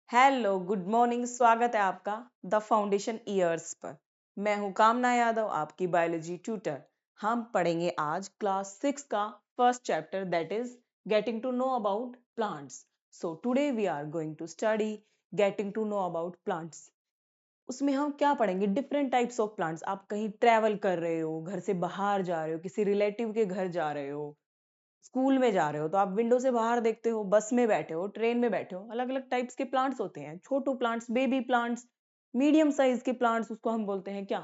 Hello good morning. स्वागत है आपका द फाउंडेशन ईयर्स पर। मैं हूं कामना यादव, आपकी बायोलॉजी ट्यूटर। हम पढ़ेंगे आज क्लास 6 का first chapter, that is getting to know about plants. So today we are going to study getting to know about plants. उसमें हम क्या पढ़ेंगे? Different types of plants. आप कहीं ट्रेवल कर रहे हो, घर से बाहर जा रहे हो, किसी रिलेटिव के घर जा रहे हो, स्कूल में जा रहे हो, तो आप विंडो से बाहर देखते हो, बस में बैठे हो, ट्रेन में बैठे हो, अलग अलग टाइप्स के प्लांट्स होते हैं। छोटू plants, baby plants, medium size के प्लांट्स, उसको हम बोलते हैं क्या?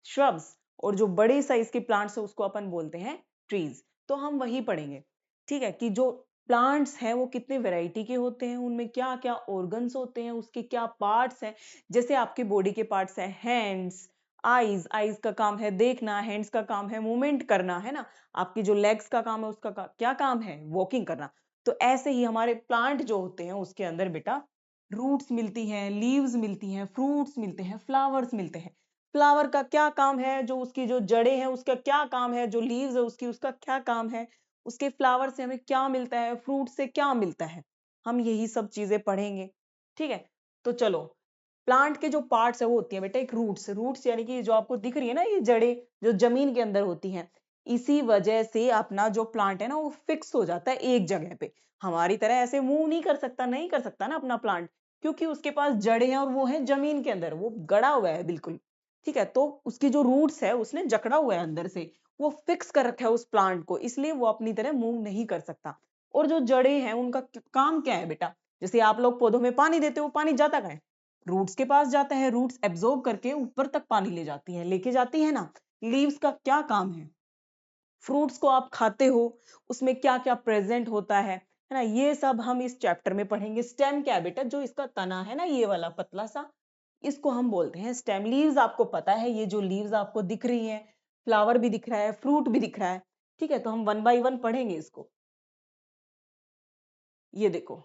श्रब्स। और जो बड़े साइज के प्लांट्स है उसको अपन बोलते हैं ट्रीज। तो हम वही पढ़ेंगे, ठीक है, कि जो प्लांट्स हैं वो कितने वैरायटी के होते हैं, उनमें क्या क्या ऑर्गन्स होते हैं, उसके क्या पार्ट्स हैं। जैसे आपके बॉडी के पार्ट्स हैं हैंड्स, आईज, आईज का काम है देखना, हैंड्स का काम है मूवमेंट करना, है ना। आपकी जो लेग्स का काम है उसका क्या काम है? वॉकिंग करना। तो ऐसे ही हमारे प्लांट जो होते हैं उसके अंदर बेटा रूट्स मिलती हैं, लीव्स मिलती हैं, फ्रूट्स मिलते हैं, फ्लावर्स मिलते हैं। फ्लावर का क्या काम है, जो उसकी जो जड़ें हैं उसका क्या काम है, जो लीव्स है उसकी उसका क्या काम है, उसके फ्लावर से हमें क्या मिलता है, फ्रूट से क्या मिलता है। हम यही सब चीजें पढ़ेंगे, ठीक है। तो चलो, प्लांट के जो पार्ट्स है वो होती है बेटा एक रूट्स। रूट्स यानी कि जो आपको दिख रही है ना, ये जड़ें जो जमीन के अंदर होती हैं। इसी वजह से अपना जो प्लांट है ना वो फिक्स हो जाता है एक जगह पे। हमारी तरह ऐसे मूव नहीं कर सकता, नहीं कर सकता ना अपना प्लांट, क्योंकि उसके पास जड़ें हैं और वो है जमीन के अंदर, वो गड़ा हुआ है बिल्कुल, ठीक है। तो उसकी जो रूट्स है उसने जकड़ा हुआ है अंदर से, वो फिक्स कर रखा है उस प्लांट को, इसलिए वो अपनी तरह मूव नहीं कर सकता। और जो जड़ें हैं उनका काम क्या है बेटा? जैसे आप लोग पौधों में पानी देते हो, पानी जाता कहाँ है? रूट्स के पास जाता है। रूट्स एब्जॉर्ब करके ऊपर तक पानी ले जाती है, लेके जाती है ना। लीव्स का क्या काम है? फ्रूट्स को आप खाते हो, उसमें क्या क्या प्रेजेंट होता है ना। ये सब हम इस चैप्टर में पढ़ेंगे। स्टेम क्या है बेटा? जो इसका तना है ना, ये वाला पतला सा, इसको हम बोलते हैं स्टेम। लीव्स आपको पता है, ये जो लीव्स आपको दिख रही हैं, फ्लावर भी दिख रहा है, फ्रूट भी दिख रहा है, ठीक है। तो हम वन बाय वन पढ़ेंगे इसको। ये देखो,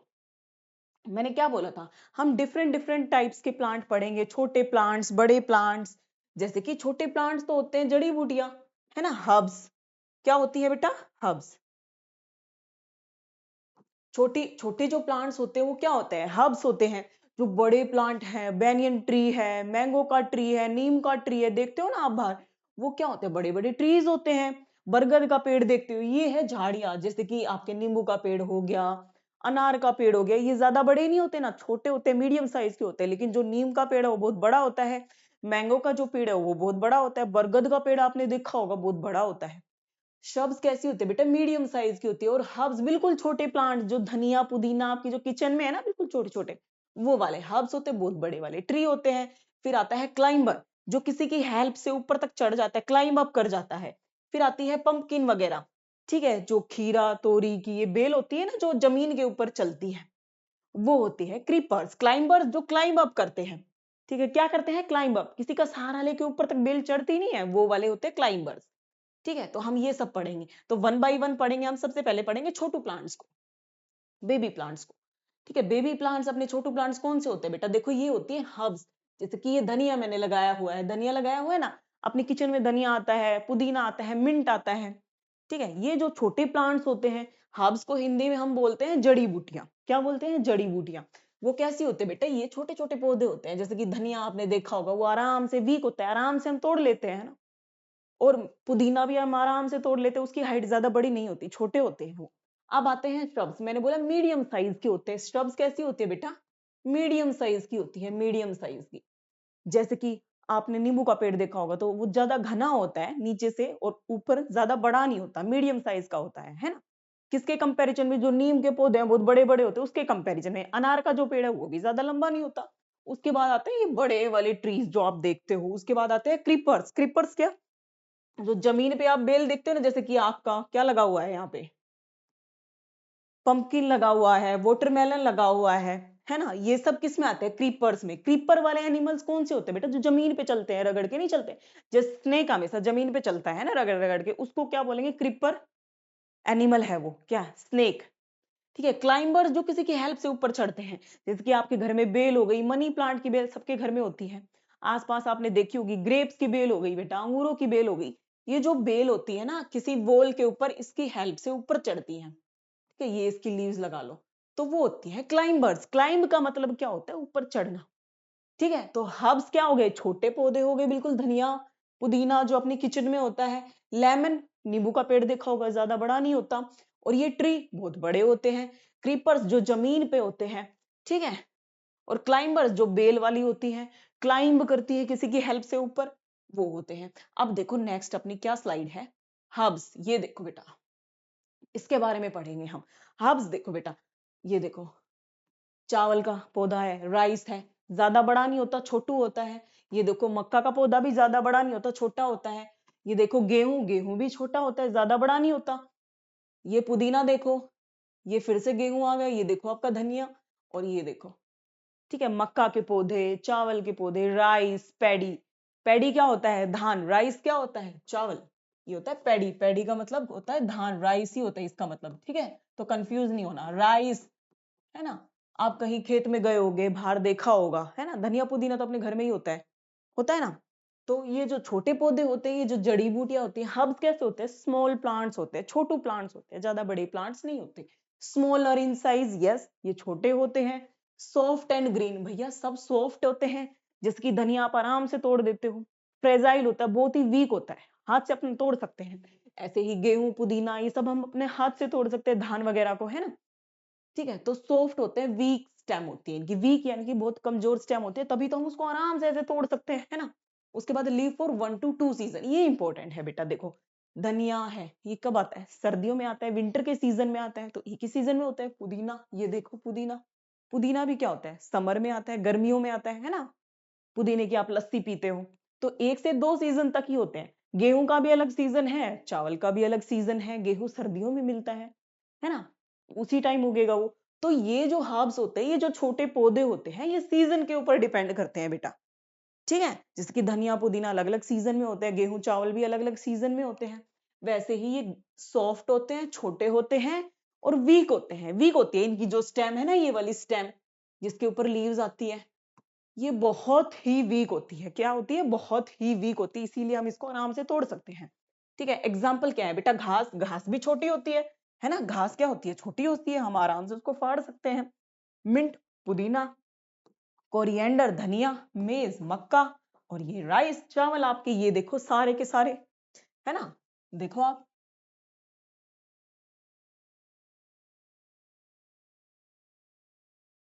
मैंने क्या बोला था, हम डिफरेंट डिफरेंट टाइप्स के प्लांट पढ़ेंगे, छोटे प्लांट्स, बड़े प्लांट्स। जैसे कि छोटे प्लांट्स तो होते हैं जड़ी बूटियां, है ना, हर्ब्स। क्या होती है बेटा? हर्ब्स। छोटी छोटे जो प्लांट्स होते हैं वो क्या होते हैं? हर्ब्स होते हैं। जो बड़े प्लांट है, बैनियन ट्री है, मैंगो का ट्री है, नीम का ट्री है, देखते हो ना आप बाहर, वो क्या होते हैं? बड़े बड़े ट्रीज होते हैं। बरगद का पेड़ देखते हो, ये है झाड़ियां। जैसे कि आपके नींबू का पेड़ हो गया, अनार का पेड़ हो गया, ये ज्यादा बड़े नहीं होते ना, छोटे होते हैं, मीडियम साइज के होते हैं। लेकिन जो नीम का पेड़ है वो बहुत बड़ा होता है। मैंगो का जो पेड़ है वो बहुत बड़ा होता है। बरगद का पेड़ आपने देखा होगा, बहुत बड़ा होता है। श्रब्स कैसी होती है बेटा? मीडियम साइज की होती है। और हर्ब्स बिल्कुल छोटे प्लांट, जो धनिया पुदीना आपकी जो किचन में है ना, बिल्कुल छोटे छोटे, वो वाले हर्ब्स होते हैं। बहुत बड़े वाले ट्री होते हैं। फिर आता है क्लाइंबर, जो किसी की हेल्प से ऊपर तक चढ़ जाता है, क्लाइंब अप कर जाता है। फिर आती है पंपकिन वगैरह, ठीक है, जो खीरा तोरी की ये बेल होती है ना, जो जमीन के ऊपर चलती है, वो होती है क्रीपर्स। क्लाइंबर्स जो क्लाइंब अप करते हैं, ठीक है, क्या करते हैं? क्लाइंब अप, किसी का सहारा लेके ऊपर तक बेल चढ़ती नहीं है, वो वाले होते हैं क्लाइंबर्स, ठीक है। तो हम ये सब पढ़ेंगे। तो वन बाय वन पढ़ेंगे। हम सबसे पहले पढ़ेंगे छोटू प्लांट्स को, बेबी प्लांट्स को, ठीक है। बेबी प्लांट्स, अपने छोटू प्लांट्स कौन से होते हैं बेटा? देखो, ये होती है हर्ब्स। जैसे कि ये धनिया मैंने लगाया हुआ है, धनिया लगाया हुआ है ना, अपनी किचन में धनिया आता है, पुदीना आता है, मिंट आता है, ठीक है। ये जो छोटे प्लांट्स होते हैं, हर्ब्स को हिंदी में हम बोलते हैं जड़ी बूटियां। क्या बोलते हैं? जड़ी बूटियां। वो कैसी होते हैं बेटा? ये छोटे छोटे पौधे होते हैं। जैसे कि धनिया आपने देखा होगा, वो आराम से वीक होता है, आराम से हम तोड़ लेते हैं ना। और पुदीना भी हम आराम से तोड़ लेते हैं, उसकी हाइट ज्यादा बड़ी नहीं होती, छोटे होते हैं वो। अब आते हैं श्रब्स। मैंने बोला मीडियम साइज के होते हैं। श्रब्स कैसी होती है बेटा? मीडियम साइज की होती है, मीडियम साइज की। जैसे कि आपने नींबू का पेड़ देखा होगा, तो वो ज्यादा घना होता है नीचे से, और ऊपर ज्यादा बड़ा नहीं होता, मीडियम साइज का होता है ना। किसके कंपैरिजन में? जो नीम के पौधे हैं बहुत बड़े बड़े होते हैं, उसके कंपैरिजन में। अनार का जो पेड़ है वो भी ज्यादा लंबा नहीं होता। उसके बाद आते हैं ये बड़े वाले ट्रीज जो आप देखते हो। उसके बाद आते हैं क्रीपर्स। क्रीपर्स क्या? जो जमीन पे आप बेल देखते हो ना, जैसे कि आपका क्या लगा हुआ है यहाँ पे, पंपकिन लगा हुआ है, वाटरमेलन लगा हुआ है ना। ये सब किस में आते हैं? क्रीपर्स में। क्रीपर वाले एनिमल्स कौन से होते हैं बेटा? जो जमीन पे चलते हैं, रगड़ के नहीं चलते। जैसे स्नेक हमेशा जमीन पे चलता है ना, रगड़ रगड़ के, उसको क्या बोलेंगे? क्रीपर एनिमल है वो, क्या? स्नेक, ठीक है। क्लाइंबर्स जो किसी की हेल्प से ऊपर चढ़ते हैं, जैसे कि आपके घर में बेल हो गई, मनी प्लांट की बेल सबके घर में होती है। आसपास आपने देखी होगी, ग्रेप्स की बेल हो गई बेटा, अंगूरों की बेल हो गई। ये जो बेल होती है ना, किसी वॉल के ऊपर इसकी हेल्प से ऊपर चढ़ती है, ठीक है। ये इसकी लीव्स लगा लो। तो वो होती है क्लाइंबर्स। क्लाइंब का मतलब क्या होता है? ऊपर चढ़ना। ठीक है, तो हर्ब्स क्या हो गए? छोटे पौधे हो गए, बिल्कुल धनिया पुदीना जो अपनी किचन में होता है। लेमन, नींबू का पेड़ देखा होगा, ज्यादा बड़ा नहीं होता। और ये ट्री बहुत बड़े होते हैं। क्रीपर्स जो जमीन पे होते हैं। ठीक है, और क्लाइंबर्स जो बेल वाली होती हैं, क्लाइंब करती है किसी की हेल्प से ऊपर, वो होते हैं। अब देखो नेक्स्ट अपनी क्या स्लाइड है? हर्ब्स। ये देखो बेटा, इसके बारे में पढ़ेंगे हम। हर्ब्स देखो बेटा, ये देखो चावल का पौधा है, राइस है, ज्यादा बड़ा नहीं होता, छोटू होता है। ये देखो मक्का का पौधा भी ज्यादा बड़ा नहीं होता, छोटा होता है। ये देखो गेहूं, गेहूं भी छोटा होता है, ज्यादा बड़ा नहीं होता। ये पुदीना देखो, ये फिर से गेहूं आ गया। ये देखो आपका धनिया। और ये देखो, ठीक है, मक्का के पौधे, चावल के पौधे, राइस, पैडी। पैडी क्या होता है? धान। राइस क्या होता है? चावल। ये होता है पैडी। पैडी का मतलब होता है धान, राइस ही होता है इसका मतलब। ठीक है, तो कंफ्यूज नहीं होना, राइस, है ना। आप कहीं खेत में गए होगे, बाहर देखा होगा, है ना, धनिया पुदीना तो अपने घर में ही होता है ना। तो ये जो छोटे पौधे होते हैं, ये जो जड़ी बूटियां होती हैं, हर्ब्स कैसे होते हैं? स्मॉल प्लांट्स होते हैं, छोटू प्लांट्स होते हैं, ज्यादा बड़े प्लांट्स नहीं होते। स्मॉलर इन साइज, यस, ये छोटे होते हैं। सॉफ्ट एंड ग्रीन, भैया सब सॉफ्ट होते हैं, जैसे कि धनिया आप आराम से तोड़ देते हो। फ्रेजाइल होता है, बहुत ही वीक होता है, हाथ से अपने तोड़ सकते हैं। ऐसे ही गेहूं, पुदीना, ये सब हम अपने हाथ से तोड़ सकते हैं, धान वगैरह को, है ना। ठीक है, तो सॉफ्ट होते हैं, वीक स्टेम होती है इनकी। वीक यानी कि बहुत कमजोर स्टेम होती है, तभी तो हम उसको आराम से ऐसे तोड़ सकते हैं, है ना। उसके बाद लीव फॉर 1 to 2 सीजन, ये इंपॉर्टेंट है बेटा। देखो धनिया है, ये कब आता है? सर्दियों में आता है, विंटर के सीजन में आता है, तो एक ही सीजन में होता है। पुदीना, ये देखो पुदीना। पुदीना भी क्या होता है? समर में आता है, गर्मियों में आता है ना। पुदीने की आप लस्सी पीते हो। तो 1 से 2 सीजन तक ही होते हैं। गेहूं का भी अलग सीजन है, चावल का भी अलग सीजन है। गेहूं सर्दियों में मिलता है ना, उसी टाइम उगेगा वो। तो ये जो हर्ब्स होते हैं, ये जो छोटे पौधे होते हैं, ये सीजन के ऊपर डिपेंड करते हैं बेटा। ठीक है, जैसे कि धनिया पुदीना अलग अलग सीजन में होते हैं, गेहूं चावल भी अलग अलग सीजन में होते हैं। वैसे ही ये सॉफ्ट होते हैं, छोटे होते हैं, और वीक होते हैं। वीक होती है इनकी जो स्टेम है ना, ये वाली स्टेम जिसके ऊपर लीव्स आती है, ये बहुत ही वीक होती है। क्या होती है? बहुत ही वीक होती है, इसीलिए हम इसको आराम से तोड़ सकते हैं। ठीक है, एग्जाम्पल क्या है बेटा? घास। घास भी छोटी होती है ना। घास क्या होती है? छोटी होती है, हम आराम से उसको फाड़ सकते हैं। मिंट, पुदीना, कोरिएंडर, धनिया, मेज, मक्का, और ये राइस, चावल आपके, ये देखो सारे के सारे, है ना। देखो आप,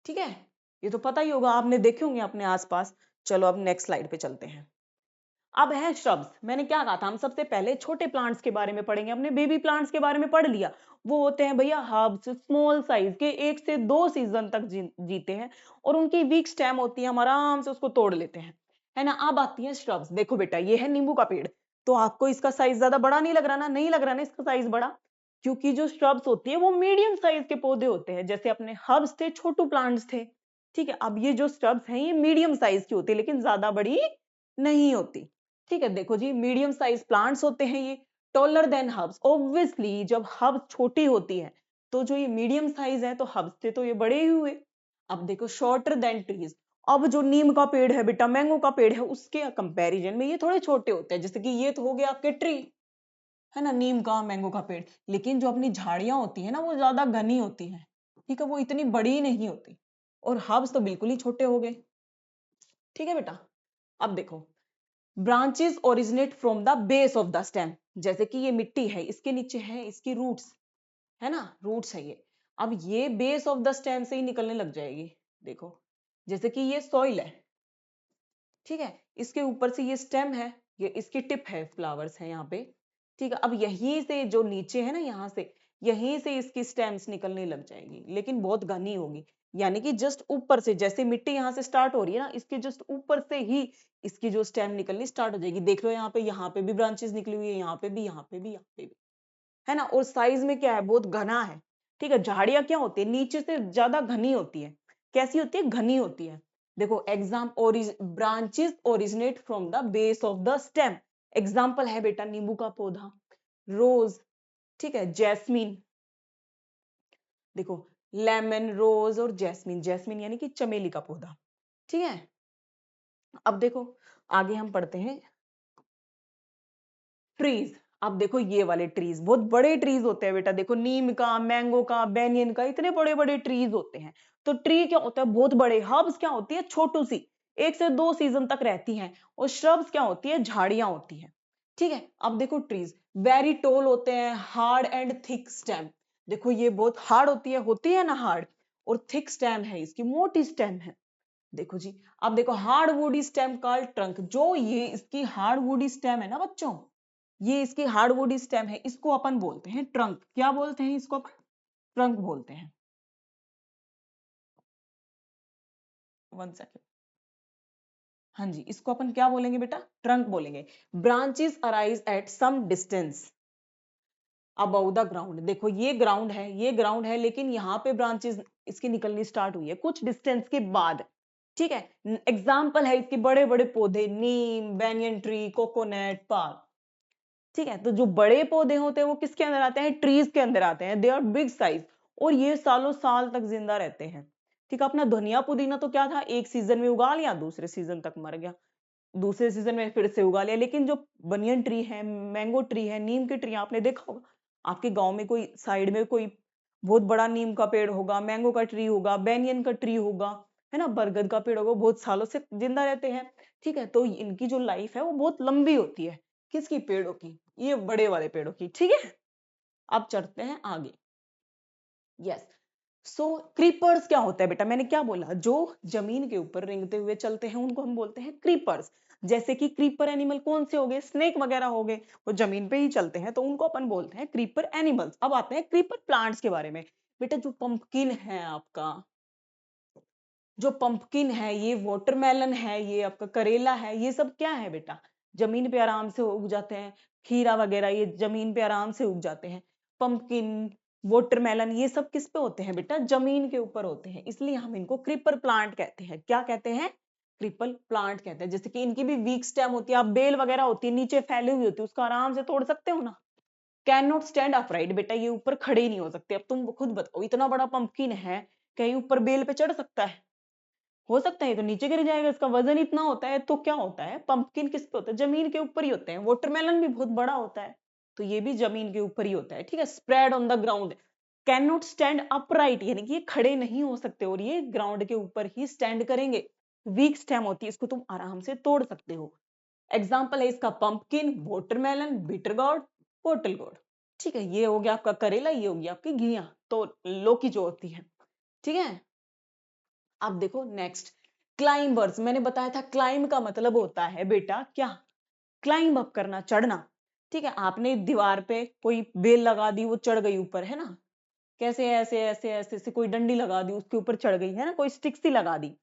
ठीक है, ये तो पता ही होगा, आपने देखे होंगे अपने आसपास। चलो अब नेक्स्ट स्लाइड पे चलते हैं। अब है श्रब्स। मैंने क्या कहा था? हम सबसे पहले छोटे प्लांट्स के बारे में पढ़ेंगे, अपने बेबी प्लांट्स के बारे में पढ़ लिया। वो होते हैं भैया हर्ब्स, स्मॉल साइज के, 1 से 2 सीजन तक जीते हैं, और उनकी वीक स्टेम होती है, हम आराम से उसको तोड़ लेते हैं, है ना। अब आती है श्रब्स। देखो बेटा, ये है नींबू का पेड़। तो आपको इसका साइज ज्यादा बड़ा नहीं लग रहा ना? नहीं लग रहा ना इसका साइज बड़ा, क्योंकि जो श्रब्स होती है वो मीडियम साइज के पौधे होते हैं। जैसे अपने हर्ब्स थे, छोटू प्लांट्स थे। ठीक है, अब ये जो श्रब्स हैं, ये मीडियम साइज की होती है, लेकिन ज्यादा बड़ी नहीं होती। ठीक है, देखो जी, मीडियम साइज प्लांट्स होते हैं ये। टॉलर देन हर्ब्स, ऑब्वियसली जब हर्ब छोटी होती है, तो जो ये मीडियम साइज है, तो हर्ब्स से तो ये बड़े ही हुए। अब देखो शॉर्टर देन ट्रीज। अब जो नीम का पेड़ है बेटा, मैंगो का पेड़ है, उसके कंपैरिजन में ये थोड़े छोटे होते हैं। जैसे कि ये तो हो गया आपके ट्री, है ना, नीम का, मैंगो का पेड़। लेकिन जो अपनी झाड़ियां होती है ना, वो ज्यादा घनी होती है। ठीक है, वो इतनी बड़ी नहीं होती। और हर्ब्स तो बिल्कुल ही छोटे हो गए। ठीक है बेटा, अब देखो, branches originate from the base of the stem. जैसे कि ये मिट्टी है, इसके नीचे है इसकी रूट्स, है ना, रूट्स है ये। अब ये बेस ऑफ द स्टेम से ही निकलने लग जाएगी। देखो, जैसे कि ये सॉइल है, ठीक है, इसके ऊपर से ये स्टेम है, ये इसकी टिप है, फ्लावर्स है यहाँ पे। ठीक है, अब यहीं से जो नीचे है ना, यहाँ से, यहीं से इसकी स्टेम्स निकलने लग जाएगी, लेकिन बहुत घनी होगी। यानी कि जस्ट ऊपर से, जैसे मिट्टी यहाँ से स्टार्ट हो रही है ना, इसके जस्ट ऊपर से ही इसकी जो स्टेम निकलनी स्टार्ट हो जाएगी। देख लो यहाँ पे भी ब्रांचेस निकली हुई है, यहाँ पे भी, यहाँ पे भी, यहाँ पे भी, है ना। और साइज में क्या है? बहुत घना है। ठीक है, झाड़ियां क्या होती है? नीचे से ज्यादा घनी होती है। कैसी होती है? घनी होती है। देखो exam, branches originate from the base of the stem. Example है बेटा नींबू का पौधा, रोज, ठीक है, जैस्मीन। देखो लेमन, रोज और जैस्मीन। जैस्मीन यानी कि चमेली का पौधा। ठीक है, अब देखो आगे हम पढ़ते हैं ट्रीज। अब देखो ये वाले ट्रीज बहुत बड़े ट्रीज होते हैं बेटा, देखो नीम का, मैंगो का, बेनियन का, इतने बड़े बड़े ट्रीज होते हैं। तो ट्री क्या होता है, बहुत बड़े। हर्ब्स क्या होती है, छोटू सी, 1 से 2 सीजन तक रहती हैं। और श्रब्स क्या होती है, झाड़ियां होती हैं। ठीक है, अब देखो ट्रीज वेरी टोल होते हैं, हार्ड एंड थिक स्टेम। देखो ये बहुत हार्ड होती है ना हार्ड, और थिक स्टेम है, इसकी मोटी स्टेम है। देखो जी, अब देखो hard woody stem called trunk. जो ये इसकी हार्ड वुडी स्टेम है ना बच्चों, ये इसकी हार्ड वुडी स्टेम है, इसको अपन बोलते हैं ट्रंक। क्या बोलते हैं इसको अपन, ट्रंक बोलते हैं। 1 सेकेंड। हाँ जी, इसको अपन क्या बोलेंगे बेटा, ट्रंक बोलेंगे। Branches arise at some distance above the ground. देखो ये ग्राउंड है, ये ग्राउंड है, लेकिन यहाँ पे ब्रांचेस इसकी निकलनी स्टार्ट हुई है कुछ डिस्टेंस के बाद। ठीक है, एग्जाम्पल है इसके बड़े बड़े पौधे, नीम, बैनियन ट्री, कोकोनट, पाम। ठीक है, तो जो बड़े पौधे होते हैं वो किसके अंदर आते हैं, ट्रीज के अंदर आते हैं। दे आर बिग साइज, और ये सालों साल तक जिंदा रहते हैं। ठीक है, अपना धनिया पुदीना तो क्या था, एक सीजन में उगा लिया, दूसरे सीजन तक मर गया, दूसरे सीजन में फिर से उगा लिया। लेकिन जो बनियन ट्री है, मैंगो ट्री है, नीम की ट्री आपने देखा होगा, आपके गांव में कोई साइड में कोई बहुत बड़ा नीम का पेड़ होगा, मैंगो का ट्री होगा, बेनियन का ट्री होगा, है ना, बरगद का पेड़ होगा, बहुत सालों से जिंदा रहते हैं। ठीक है, तो इनकी जो लाइफ है वो बहुत लंबी होती है। किसकी, पेड़ों की, ये बड़े वाले पेड़ों की। ठीक है, अब चढ़ते हैं आगे। यस, सो क्रीपर्स क्या होता है बेटा, मैंने क्या बोला, जो जमीन के ऊपर रेंगते हुए चलते हैं उनको हम बोलते हैं क्रीपर्स। जैसे कि क्रीपर एनिमल कौन से हो गए, स्नेक वगैरह हो गए, वो जमीन पे ही चलते हैं, तो उनको अपन बोलते हैं क्रीपर एनिमल्स। अब आते हैं क्रीपर प्लांट्स के बारे में। बेटा जो पंपकिन है आपका, जो पंपकिन है, ये वाटरमेलन है, ये आपका करेला है, ये सब क्या है बेटा, जमीन पे आराम से उग जाते हैं। खीरा वगैरह ये जमीन पे आराम से उग जाते हैं। पंपकिन, वाटरमेलन, ये सब किस पे होते हैं बेटा, जमीन के ऊपर होते हैं, इसलिए हम इनको क्रीपर प्लांट कहते हैं। क्या कहते हैं, क्रीपर प्लांट कहते हैं। जैसे कि इनकी भी वीक स्टेम होती है, अब बेल वगैरह होती है नीचे फैली हुई होती है, उसको आराम से तोड़ सकते हो ना। कैन नॉट स्टैंड अपराइट, बेटा ये ऊपर खड़े ही नहीं हो सकते। अब तुम खुद बताओ, इतना बड़ा पंपकिन है, क्या ये ऊपर बेल पे चढ़ सकता है, हो सकता है, तो नीचे गिर जाएगा, इसका वजन इतना होता है। तो क्या होता है, पंपकिन किस पे होता है, जमीन के ऊपर ही होते हैं। वाटरमेलन भी बहुत बड़ा होता है, तो ये भी जमीन के ऊपर ही होता है। ठीक है, spread on the ground, can not stand upright, यानी कि ये खड़े नहीं हो सकते, और ये ग्राउंड के ऊपर ही स्टैंड करेंगे। वीक स्टेम होती है, इसको तुम आराम से तोड़ सकते हो। एग्जाम्पल है इसका पंपकिन, वाटरमेलन, बिटर गोर्ड, पोटल गोर्ड। ठीक है, ये हो गया आपका करेला, ये हो गया आपकी घिया, तो लौकी जो होती है। ठीक है, अब देखो नेक्स्ट, क्लाइंबर्स। मैंने बताया था क्लाइंब का मतलब होता है बेटा क्या, क्लाइंब अप करना, चढ़ना। ठीक है, आपने दीवार पे कोई बेल लगा दी, वो चढ़ गई ऊपर, है ना, कैसे, ऐसे ऐसे ऐसे ऐसे कोई डंडी लगा दी, उसके ऊपर चढ़ गई, है ना, कोई स्टिक सी लगा दी।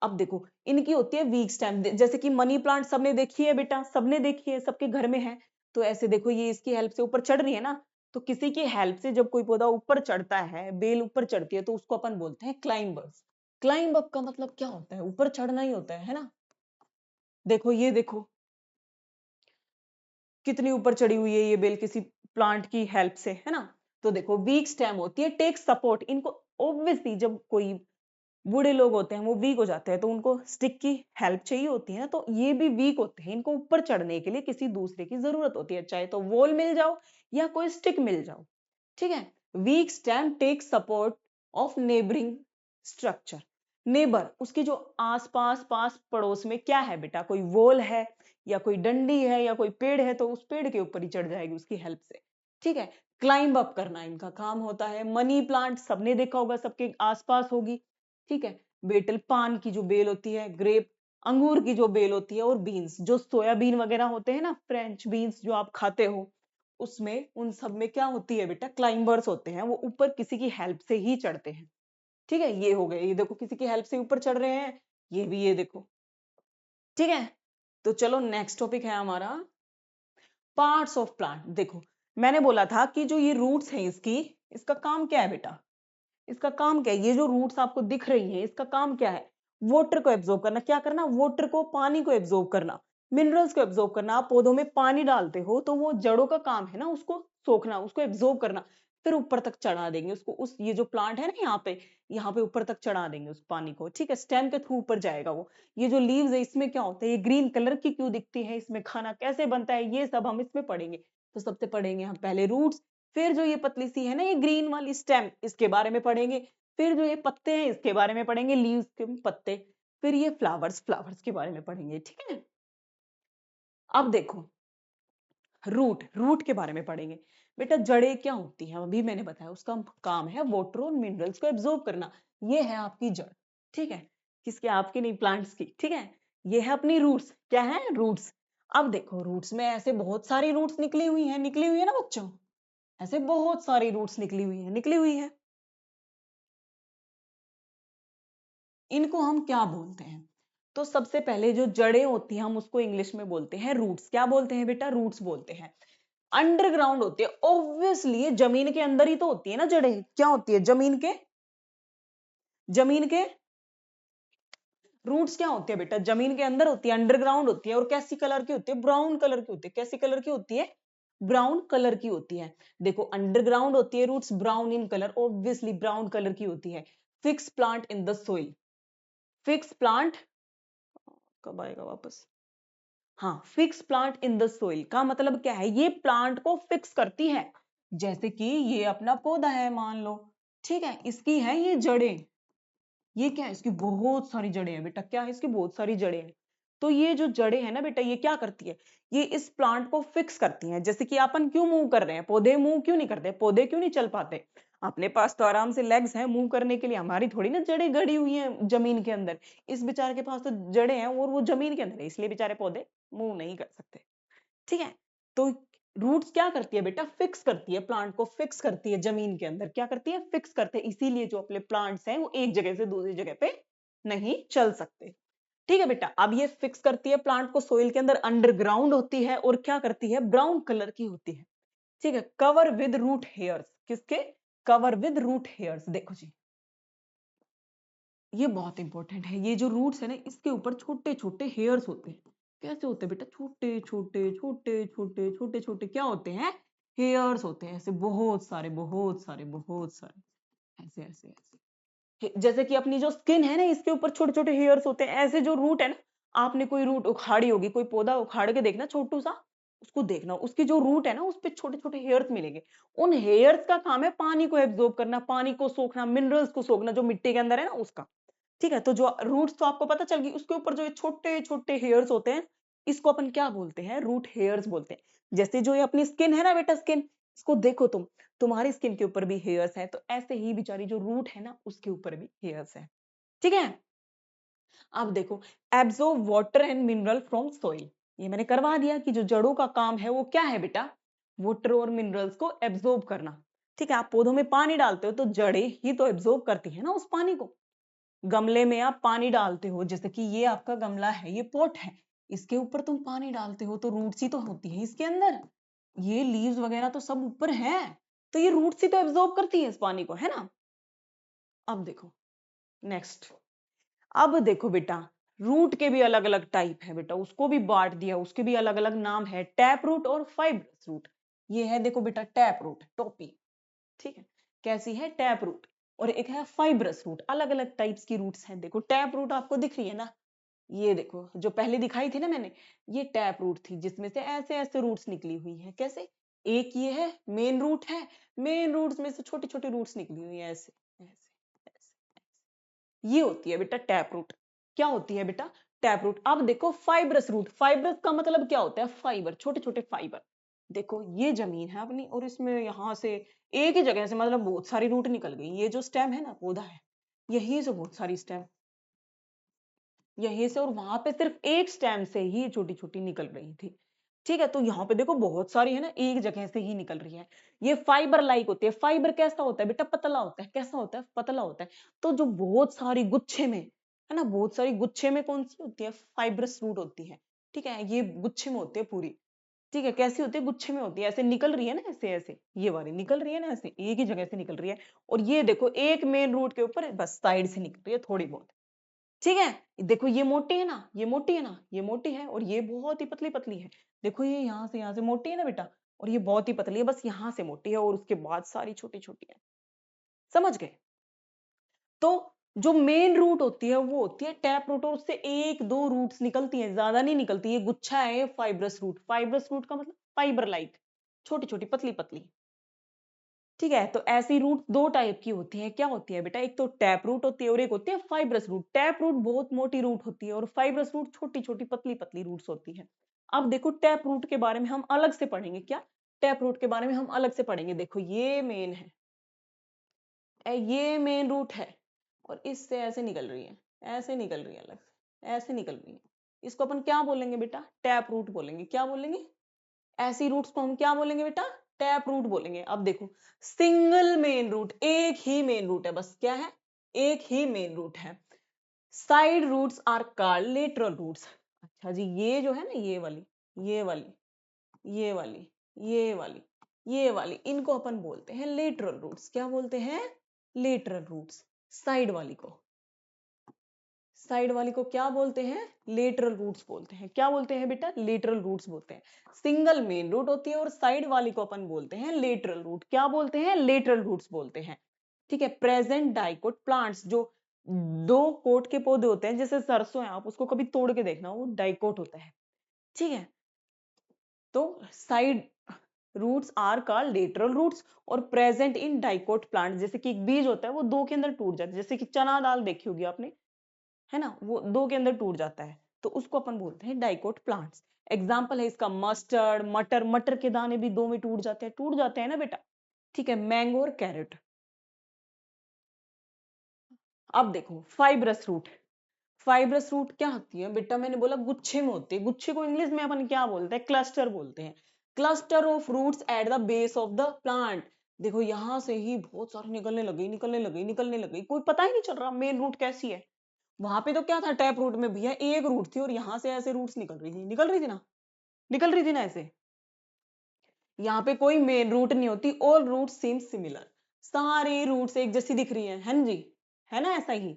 अब देखो इनकी होती है वीक स्टेम, जैसे कि मनी प्लांट सबने देखी है बेटा, सबने देखी है, सबके घर में है। तो ऐसे देखो ये इसकी हेल्प से ऊपर चढ़ रही है ना, तो किसी की हेल्प से जब कोई पौधा ऊपर चढ़ता है, बेल ऊपर चढ़ती है, तो उसको अपन बोलते हैं क्लाइंबर्स। क्लाइंब अप का मतलब क्या होता है, ऊपर चढ़ना ही होता है ना। देखो ये देखो कितनी ऊपर चढ़ी हुई है ये बेल, किसी प्लांट की हेल्प से, है ना। तो देखो वीक स्टेम होती है, टेक सपोर्ट। इनको ऑब्वियसली जब कोई बूढ़े लोग होते हैं वो वीक हो जाते हैं, तो उनको स्टिक की हेल्प चाहिए होती है ना, तो ये भी वीक होते हैं, इनको ऊपर चढ़ने के लिए किसी दूसरे की जरूरत होती है, चाहे तो वॉल मिल जाओ या कोई स्टिक मिल जाओ। ठीक है, weak stem take support of neighbouring structure. Neighbour उसकी जो आसपास पास पड़ोस में क्या है बेटा, कोई वॉल है या कोई डंडी है या कोई पेड़ है, तो उस पेड़ के ऊपर ही चढ़ जाएगी उसकी हेल्प से। ठीक है, क्लाइंब अप करना इनका काम होता है। मनी प्लांट सबने देखा होगा, सबके आसपास होगी। ठीक है, बेटल पान की जो बेल होती है, ग्रेप अंगूर की जो बेल होती है, और बीन्स जो सोयाबीन वगैरह होते हैं ना, फ्रेंच बीन्स जो आप खाते हो, उसमें उन सब में क्या होती है बेटा, क्लाइंबर्स होते हैं, वो ऊपर किसी की हेल्प से ही चढ़ते हैं। ठीक है, ये हो गए, ये देखो किसी की हेल्प से ऊपर चढ़ रहे हैं, ये भी ये देखो। ठीक है, तो चलो नेक्स्ट टॉपिक है हमारा पार्ट्स ऑफ प्लांट। देखो मैंने बोला था कि जो ये रूट्स हैं इसकी, इसका काम क्या है बेटा, इसका काम क्या है, ये जो रूट्स आपको दिख रही हैं इसका काम क्या है, वाटर को एब्जॉर्ब करना। क्या करना, वाटर को, पानी को एब्जॉर्ब करना, मिनरल्स को एब्जॉर्ब करना। आप पौधों में पानी डालते हो तो वो जड़ों का काम है ना उसको सोखना, उसको एब्जॉर्ब करना, फिर ऊपर तक चढ़ा देंगे उसको। उस ये जो प्लांट है ना यहाँ पे ऊपर तक चढ़ा देंगे उस पानी को। ठीक है, स्टेम के थ्रू ऊपर जाएगा वो। ये जो लीव्स है इसमें क्या होता है, ये ग्रीन कलर की क्यों दिखती है, इसमें खाना कैसे बनता है, ये सब हम इसमें पढ़ेंगे। तो सबसे पढ़ेंगे हम पहले रूट्स, फिर जो ये पतली सी है ना ये ग्रीन वाली स्टेम, इसके बारे में पढ़ेंगे, फिर जो ये पत्ते हैं इसके बारे में पढ़ेंगे, लीव्स के पत्ते, फिर ये फ्लावर्स, फ्लावर्स के बारे में पढ़ेंगे, ठीक है। अब देखो रूट, रूट के बारे में पढ़ेंगे। बेटा जड़ें क्या होती हैं, अभी मैंने बताया उसका काम है वाटर और मिनरल्स को एब्जॉर्ब करना। ये है आपकी जड़, ठीक है, किसके, आपकी नहीं, प्लांट्स की, ठीक है। ये है अपनी रूट्स, क्या है, रूट्स। अब देखो रूट्स में ऐसे बहुत सारी रूट्स निकली हुई है ना बच्चों, ऐसे बहुत सारी रूट्स निकली हुई है। इनको हम क्या बोलते हैं, तो सबसे पहले जो जड़ें होती हैं हम उसको इंग्लिश में बोलते हैं रूट्स। क्या बोलते हैं बेटा, रूट्स बोलते हैं। अंडरग्राउंड होती है, ऑब्वियसली ये जमीन के अंदर ही तो होती है ना जड़ें, क्या होती है, जमीन के रूट्स क्या होती है बेटा, जमीन के अंदर होती है, अंडरग्राउंड होती है, और कैसी कलर की होती है, ब्राउन कलर की होती है। कैसी कलर की होती है, ब्राउन कलर की होती है। देखो अंडरग्राउंड होती है roots, brown in colour, obviously brown colour की होती है। Fix plant in the soil, fix plant, कब आएगा वापस, हाँ, fix plant in the soil का मतलब क्या है, ये प्लांट को फिक्स करती है। जैसे कि ये अपना पौधा है मान लो, ठीक है, इसकी है ये जड़ें, ये क्या है, इसकी बहुत सारी जड़ें हैं बेटा, क्या है, इसकी बहुत सारी जड़ें हैं। तो ये जो जड़ें हैं ना बेटा, ये क्या करती है, ये इस प्लांट को फिक्स करती हैं। जैसे कि अपन क्यों मूव कर रहे हैं, पौधे मूव क्यों नहीं करते, पौधे क्यों नहीं चल पाते, अपने पास तो आराम से लेग्स हैं मूव करने के लिए, हमारी थोड़ी ना जड़ें गड़ी हुई हैं जमीन के अंदर। इस बेचारे के पास तो जड़ें हैं और वो जमीन के अंदर है, इसलिए बेचारे पौधे मूव नहीं कर सकते, ठीक है। तो रूट्स क्या करती है बेटा, फिक्स करती है, प्लांट को फिक्स करती है जमीन के अंदर, क्या करती है, फिक्स करते हैं। इसीलिए जो अपने प्लांट्स हैं वो एक जगह से दूसरी जगह पे नहीं चल सकते, ठीक है बेटा। अब ये फिक्स करती है प्लांट को सोइल के अंदर, अंडरग्राउंड होती है और क्या करती है, ब्राउन कलर की होती है, ठीक है। कवर विद रूट हेयर्स, किसके, कवर विद रूट हेयर्स। देखो जी ये बहुत इंपॉर्टेंट है, ये जो रूट्स है ना इसके ऊपर छोटे छोटे हेयर्स होते हैं। कैसे होते हैं बेटा, छोटे छोटे छोटे छोटे छोटे छोटे क्या होते हैं, हेयर्स होते हैं, ऐसे बहुत सारे बहुत सारे बहुत सारे, ऐसे ऐसे ऐसे। जैसे कि अपनी जो स्किन है ना इसके ऊपर छोटे छोटे हेयर्स होते हैं, ऐसे जो रूट है ना, आपने कोई रूट उखाड़ी होगी, कोई पौधा उखाड़ के देखना छोटू सा, उसको देखना, उसकी जो रूट है ना उस पे छोटे छोटे हेयर्स मिलेंगे। उन हेयर्स का काम है पानी को एब्जॉर्ब करना, पानी को सोखना, मिनरल्स को सोखना जो मिट्टी के अंदर है ना उसका, ठीक है। तो जो रूट्स तो आपको पता चल गई, उसके ऊपर जो ये छोटे छोटे हेयर्स होते हैं इसको अपन क्या बोलते हैं, रूट हेयर्स बोलते हैं। जैसे जो ये अपनी स्किन है ना बेटा, स्किन, इसको देखो तुम, तुम्हारी स्किन के ऊपर भी हेयर्स है, तो ऐसे ही बेचारी जो रूट है ना उसके ऊपर भी हेयर्स है, ठीक है। अब देखो, absorb water and mineral from soil, ये मैंने करवा दिया कि जो जड़ों का काम है वो क्या है बेटा, वाटर और मिनरल्स को एब्जॉर्ब करना, ठीक है। आप पौधों में पानी डालते हो तो जड़ें ही तो एब्जॉर्ब करती है ना उस पानी को। गमले में आप पानी डालते हो, जैसे कि ये आपका गमला है, ये पॉट है, इसके ऊपर तुम पानी डालते हो तो रूट्स ही तो होती है इसके अंदर, ये लीव्स वगैरह तो सब ऊपर है, तो ये रूट्स ही तो एब्जॉर्ब करती है इस पानी को, है ना। अब देखो नेक्स्ट, अब देखो बेटा, रूट के भी अलग अलग टाइप है बेटा, उसको भी बांट दिया, उसके भी अलग अलग नाम है, टैप रूट और फाइब्रस रूट। ये है देखो बेटा टैप रूट, टोपी, ठीक है, कैसी है, टैप रूट, और एक है फाइब्रस रूट। अलग अलग टाइप्स की रूट्स हैं। देखो टैप रूट आपको दिख रही है ना, ये देखो जो पहले दिखाई थी ना मैंने, ये टैप रूट थी जिसमें से ऐसे ऐसे रूट्स निकली हुई हैं। कैसे, एक ये है मेन रूट है, मेन रूट्स में से छोटे छोटे रूट्स निकली हुई है, ऐसे ऐसे ऐसे, ये होती है बेटा टैप रूट। क्या होती है बेटा, टैप रूट। अब देखो फाइब्रस रूट, फाइब्रस का मतलब क्या होता है, फाइबर, छोटे छोटे फाइबर। देखो ये जमीन है अपनी और इसमें यहां से एक ही जगह से मतलब बहुत सारी रूट निकल गई। ये जो स्टेम है ना, पौधा है, यही से बहुत सारी स्टेम, यहीं से, और वहां पे सिर्फ एक स्टेम से ही छोटी छोटी निकल रही थी, ठीक है। तो यहाँ पे देखो बहुत सारी है ना, एक जगह से ही निकल रही है। ये फाइबर लाइक होती है। फाइबर कैसा होता है बेटा, पतला होता है। कैसा होता है, पतला होता है। तो जो बहुत सारी गुच्छे में है ना, बहुत सारी गुच्छे में कौन सी होती है, फाइब्रस रूट होती है, ठीक है। ये गुच्छे में होती है पूरी, ठीक है। कैसी होती है, गुच्छे में होती है, ऐसे निकल रही है ना, ऐसे ऐसे, ये वाली निकल रही है ना, ऐसे एक ही जगह से निकल रही है। और ये देखो एक मेन रूट के ऊपर बस साइड से निकल रही है थोड़ी बहुत, ठीक है। देखो ये मोटी है ना, ये मोटी है ना, ये मोटी है, और ये बहुत ही पतली पतली है। देखो ये यहाँ से मोटी है ना बेटा, और ये बहुत ही पतली है, बस यहाँ से मोटी है और उसके बाद सारी छोटी छोटी है। समझ गए। तो जो मेन रूट होती है वो होती है टैप रूट, और उससे एक दो रूट्स निकलती हैं, ज्यादा नहीं निकलती। ये गुच्छा है फाइब्रस रूट, फाइब्रस रूट का मतलब फाइबर लाइक, छोटी छोटी पतली पतली। ठीक है, तो ऐसी रूट दो टाइप की होती है। क्या होती है बेटा? एक तो टैप रूट होती है और एक होती है फाइब्रस रूट। टैप रूट बहुत मोटी रूट होती है और फाइब्रस रूट छोटी छोटी पतली पतली रूट्स होती है। अब देखो टैप रूट के बारे में हम अलग से पढ़ेंगे। क्या? टैप रूट के बारे में हम अलग से पढ़ेंगे। देखो ये मेन है, ये मेन रूट है और इससे ऐसे निकल रही है, ऐसे निकल रही है, अलग से ऐसे निकल रही है। इसको अपन क्या बोलेंगे बेटा? टैप रूट बोलेंगे। क्या बोलेंगे? ऐसी रूट्स को हम क्या बोलेंगे बेटा? टैप रूट बोलेंगे। अब देखो सिंगल मेन रूट, एक ही मेन रूट है बस। क्या है? एक ही मेन रूट है। Side roots are called lateral roots. अच्छा जी, ये जो है ना, ये वाली, ये वाली, ये वाली, ये वाली, ये वाली, इनको अपन बोलते हैं लेटरल रूट्स। क्या बोलते हैं? Lateral roots. साइड वाली को, साइड वाली को क्या बोलते हैं? लेटरल रूट्स बोलते हैं। क्या बोलते हैं बेटा? लेटरल रूट्स बोलते हैं। सिंगल मेन रूट होती है और साइड वाली को अपन बोलते हैं लेटरल रूट। क्या बोलते हैं? लेटरल रूट्स बोलते हैं। ठीक है, प्रेजेंट डाइकोट प्लांट्स, जो दो कोट के पौधे होते हैं, जैसे सरसों है, आप उसको कभी तोड़ के देखना, वो डाइकोट होता है। ठीक है, तो side roots are called lateral roots और प्रेजेंट इन डाइकोट प्लांट। जैसे कि एक बीज होता है, वो दो के अंदर टूट जाता है, जैसे कि चना दाल देखी होगी आपने, है ना, वो दो के अंदर टूट जाता है, तो उसको अपन बोलते हैं डाइकोट प्लांट्स। एग्जाम्पल है इसका मस्टर्ड, मटर। मटर के दाने भी दो में टूट जाते हैं ना बेटा। ठीक है, मैंगो और कैरेट। अब देखो फाइब्रस रूट। फाइब्रस रूट क्या होती है बेटा? मैंने बोला गुच्छे में होती है। गुच्छे को इंग्लिश में अपन क्या बोलते हैं? क्लस्टर बोलते हैं। Cluster of roots at the base of the plant. देखो यहां से ही बहुत सारी निकलने लगी, निकलने लगी, निकलने लगी, कोई पता ही नहीं चल रहा मेन रूट कैसी है। वहां पे तो क्या था? टैप रूट में भैया एक रूट थी और यहाँ से ऐसे रूट्स निकल रही थी, निकल रही थी ना, निकल रही थी ना ऐसे। यहाँ पे कोई मेन रूट नहीं होती। ऑल रूट सीम सिमिलर। सारी रूट्स एक जैसी दिख रही है ना जी, है ना? ऐसा ही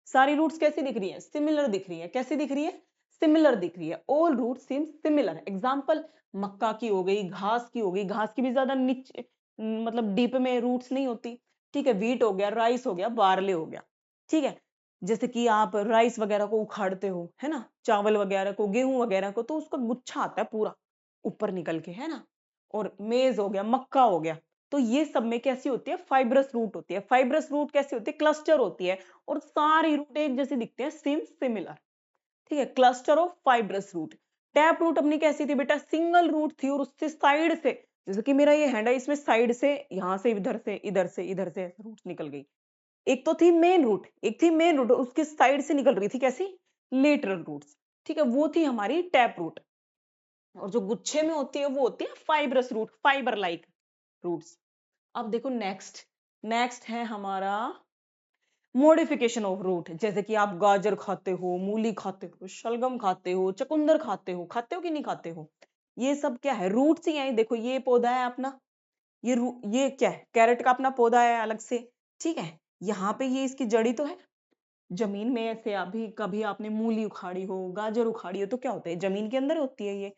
सारी रूट्स कैसी दिख रही है? सिमिलर दिख रही है। कैसी दिख रही है? सिमिलर दिख रही है। ऑल रूट सीम सिमिलर। एग्जाम्पल मक्का की हो गई, घास की हो गई। घास की भी ज्यादा नीचे, मतलब डीप में रूट्स नहीं होती। ठीक है, व्हीट हो गया, राइस हो गया, बार्ले हो गया। ठीक है, जैसे कि आप राइस वगैरह को उखाड़ते हो, है ना, चावल वगैरह को, गेहूं वगैरह को, तो उसका गुच्छा आता है पूरा ऊपर निकल के, है ना। और मेज हो गया, मक्का हो गया, तो ये सब में कैसी होती है? फाइब्रस रूट होती है। फाइब्रस रूट कैसी होती है? क्लस्टर होती है और सारी रूट एक जैसे दिखते हैं, सेम सिमिलर। ठीक है, cluster of fibrous root. Tap root अपनी कैसी थी बेटा? सिंगल रूट थी और उससे साइड से, जैसे कि मेरा ये हैंड है, इसमें साइड से, यहां से इधर से, इधर से, इधर से रूट निकल गई। एक तो थी मेन रूट, एक थी मेन रूट, उसके साइड से निकल रही थी कैसी? Lateral roots. ठीक है, वो थी हमारी टैप रूट। और जो गुच्छे में होती है वो होती है fibrous root, fibre like roots. अब देखो नेक्स्ट, नेक्स्ट है हमारा मॉडिफिकेशन ऑफ रूट। जैसे कि आप गाजर खाते हो, मूली खाते हो, शलगम खाते हो, चुकंदर खाते हो कि नहीं खाते हो? ये सब क्या है? रूट्स ही है। देखो ये पौधा है अपना, ये क्या है? कैरेट का अपना पौधा है अलग से। ठीक है, यहाँ पे ये इसकी जड़ी तो है जमीन में। ऐसे अभी कभी आपने मूली उखाड़ी हो, गाजर उखाड़ी हो, तो क्या होता है? जमीन के अंदर होती है ये।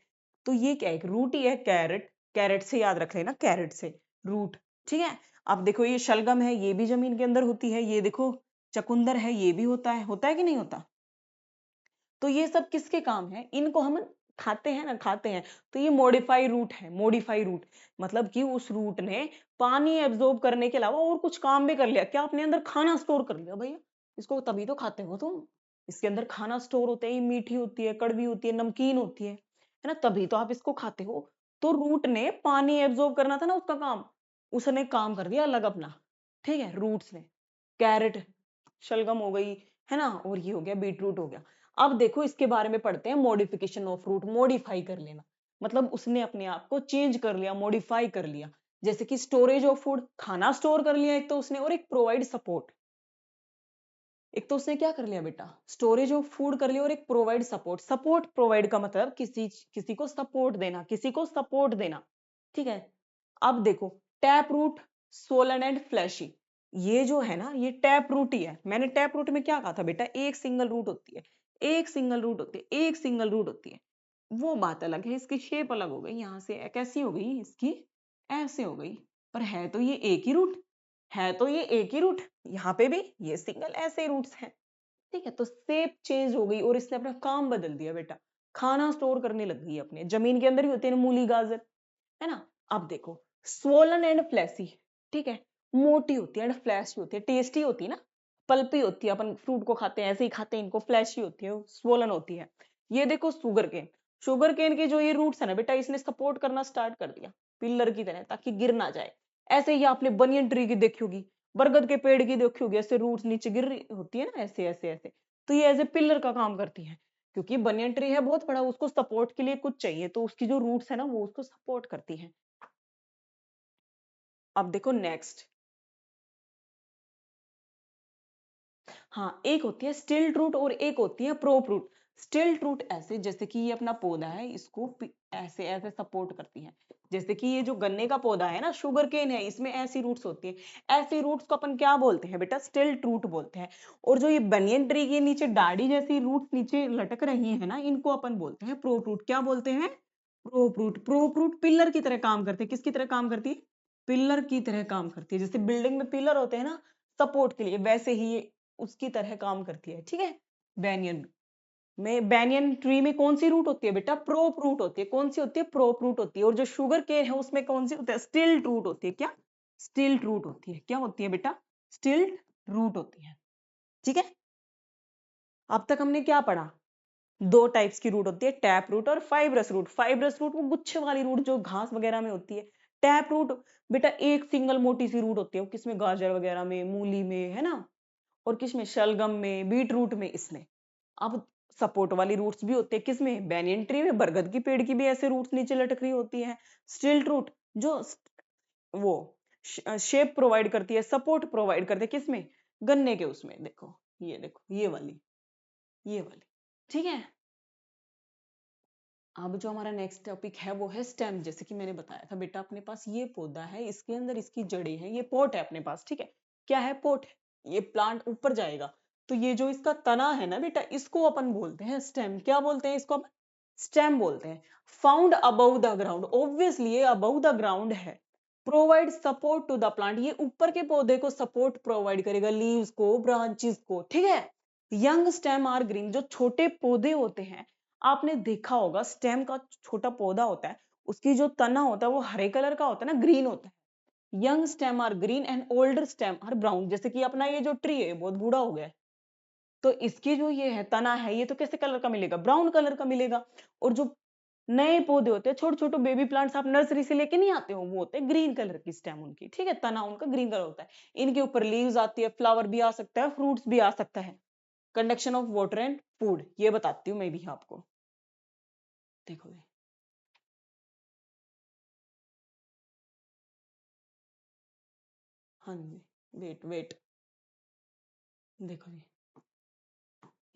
तो ये क्या है? एक रूट ही है, कैरेट। कैरेट से याद रख लेना, कैरेट से रूट। ठीक है, अब देखो ये शलगम है, ये भी जमीन के अंदर होती है। ये देखो चकुंदर है, ये भी होता है कि नहीं होता? तो ये सब किसके काम है? इनको हम खाते हैं ना, खाते हैं। तो ये मॉडिफाई रूट है। मॉडिफाई रूट मतलब कि उस रूट ने पानी एब्जॉर्ब करने के अलावा और कुछ काम भी कर लिया। क्या? अपने अंदर खाना स्टोर कर लिया भैया। इसको तभी तो खाते हो तुम। इसके अंदर खाना स्टोर होता है। ये मीठी होती है, कड़वी होती है, नमकीन होती है ना, तभी तो आप इसको खाते हो। तो रूट ने पानी एब्जॉर्ब करना था ना, उसका काम, उसने काम कर दिया अलग अपना। ठीक है, रूट्स ने। कैरेट, शलगम हो गई, है ना, और ये हो गया बीट रूट हो गया। अब देखो इसके बारे में पढ़ते हैं, मॉडिफिकेशन ऑफ रूट। मॉडिफाई कर लेना मतलब उसने अपने आप को चेंज कर लिया, मॉडिफाई कर लिया। जैसे कि स्टोरेज ऑफ फूड, खाना स्टोर कर लिया एक तो उसने, और एक प्रोवाइड सपोर्ट। एक तो उसने क्या कर लिया बेटा? स्टोरेज ऑफ फूड कर लिया और एक प्रोवाइड सपोर्ट। सपोर्ट प्रोवाइड का मतलब किसी किसी को सपोर्ट देना, किसी को सपोर्ट देना। ठीक है, अब देखो tap root, swollen and fleshy, ये जो है ना, ये टैप रूट ही है। मैंने टैप रूट में क्या कहा था बेटा? एक सिंगल रूट होती है, एक सिंगल रूट होती है, एक सिंगल रूट होती है। वो बात अलग है, इसकी शेप अलग हो गई, यहाँ से कैसी हो गई, इसकी ऐसे हो गई, पर है तो ये एक ही रूट, है तो ये एक ही रूट। यहाँ पे भी ये सिंगल ऐसे रूट्स हैं। ठीक है, तो शेप चेंज हो गई और इसने अपना काम बदल दिया बेटा। खाना स्टोर करने लग गई अपने, जमीन के अंदर ही होते हैं मूली गाजर, है ना। अब देखो, स्वोलन एंड फ्लैसी, ठीक है, मोटी होती है एंड फ्लैशी होती है, टेस्टी होती है ना, पल्पी होती है, अपन फ्रूट को खाते हैं ऐसे ही खाते हैं इनको, फ्लैशी होती है, स्वोलन होती है। ये देखो शुगर केन, शुगर केन के जो ये रूट्स है ना बेटा, इसने सपोर्ट करना स्टार्ट कर दिया पिलर की तरह, ताकि गिर ना जाए। ऐसे ही आपने बनियन ट्री की देखी होगी, बरगद के पेड़ की देखी होगी, ऐसे रूट्स नीचे गिर रही होती है ना, ऐसे ऐसे ऐसे, तो ये एज ए पिलर का काम करती है, क्योंकि बनियन ट्री है बहुत बड़ा, उसको सपोर्ट के लिए कुछ चाहिए, तो उसकी जो रूट्स है ना वो उसको सपोर्ट करती है। अब देखो नेक्स्ट, हाँ एक होती है स्टिल्ट रूट और एक होती है प्रोप रूट। स्टिल्ट रूट ऐसे, जैसे कि ये अपना पौधा है, इसको ऐसे ऐसे सपोर्ट करती है, जैसे कि ये जो गन्ने का पौधा है ना, शुगर केन है, इसमें ऐसी रूट्स होती है, ऐसी रूट्स को अपन क्या बोलते हैं बेटा, स्टिल्ट रूट बोलते हैं। और जो ये बनियन ट्री के नीचे डाढ़ी जैसी रूट्स नीचे लटक रही है ना, इनको अपन बोलते हैं प्रोप रूट। क्या बोलते हैं? Prop root. Prop root pillar की तरह काम करते हैं, किसकी तरह काम करती है? पिलर की तरह काम करती है, जैसे बिल्डिंग में पिलर होते हैं ना सपोर्ट के लिए, वैसे ही ये उसकी तरह काम करती है, ठीक है। बैनियन में, बैनियन ट्री में कौन सी रूट होती है बेटा? प्रोप रूट होती है। कौन सी होती है? प्रोप रूट होती है। और जो शुगर केन है उसमें कौन सी होती है? स्टिल्ट रूट होती है। क्या? स्टिल्ट रूट होती है। क्या होती है बेटा? स्टिल्ट रूट होती है, ठीक है। अब तक हमने क्या पढ़ा? दो टाइप्स की रूट होती है, टैप रूट और फाइब्रस रूट। फाइब्रस रूट वो गुच्छे वाली रूट जो घास वगैरह में होती है। टैप रूट बेटा एक सिंगल मोटी सी रूट होती है, वो किसमें? गाजर वगैरह में, मूली में, है ना, और किसमें? शलगम में, बीट रूट में, इसमें। अब सपोर्ट वाली रूट्स भी होते हैं, किसमें? बैनियन ट्री में, बरगद की पेड़ की भी ऐसे रूट्स नीचे लटक रही होती है। स्टिल्ट रूट जो वो शेप प्रोवाइड करती है, सपोर्ट प्रोवाइड करती है, किसमें? गन्ने के उसमें। देखो ये, देखो ये वाली, ये वाली, ठीक है। अब जो हमारा नेक्स्ट टॉपिक है वो है स्टेम। जैसे कि मैंने बताया था बेटा, अपने पास ये पौधा है, इसके अंदर इसकी जड़ें हैं, ये पोट है अपने पास, ठीक है। क्या है? पोट है। ये प्लांट ऊपर जाएगा, तो ये जो इसका तना है ना बेटा, इसको अपन बोलते हैं स्टेम। क्या बोलते हैं इसको? अपन स्टेम बोलते हैं। Found above the ground, obviously ये अबव द ग्राउंड है। Provide support to the plant, ये ऊपर के पौधे को सपोर्ट प्रोवाइड करेगा, लीव्स को, ब्रांचेस को, ठीक है। यंग स्टेम आर ग्रीन, जो छोटे पौधे होते हैं, आपने देखा होगा स्टेम का छोटा पौधा होता है, उसकी जो तना होता है वो हरे कलर का होता है ना, ग्रीन होता है। Young stem are green and older stem are brown. जैसे कि अपना ये जो ट्री है बहुत बूढ़ा हो गया है, तो इसकी जो ये है तना है, ये तो कैसे कलर का मिलेगा? ब्राउन कलर का मिलेगा। और जो नए पौधे होते हैं, छोटे छोटे बेबी प्लांट्स आप नर्सरी से लेके नहीं आते हो, वो होते हैं ग्रीन कलर की स्टेम उनकी, ठीक है, तना उनका ग्रीन कलर होता है। इनके ऊपर लीव्स आती है, फ्लावर भी आ सकता है, फ्रूट्स भी आ सकता है। Conduction of water and food, ये बताती हूँ मैं भी आपको। देखो ये, हाँ जी, वेट वेट, देखो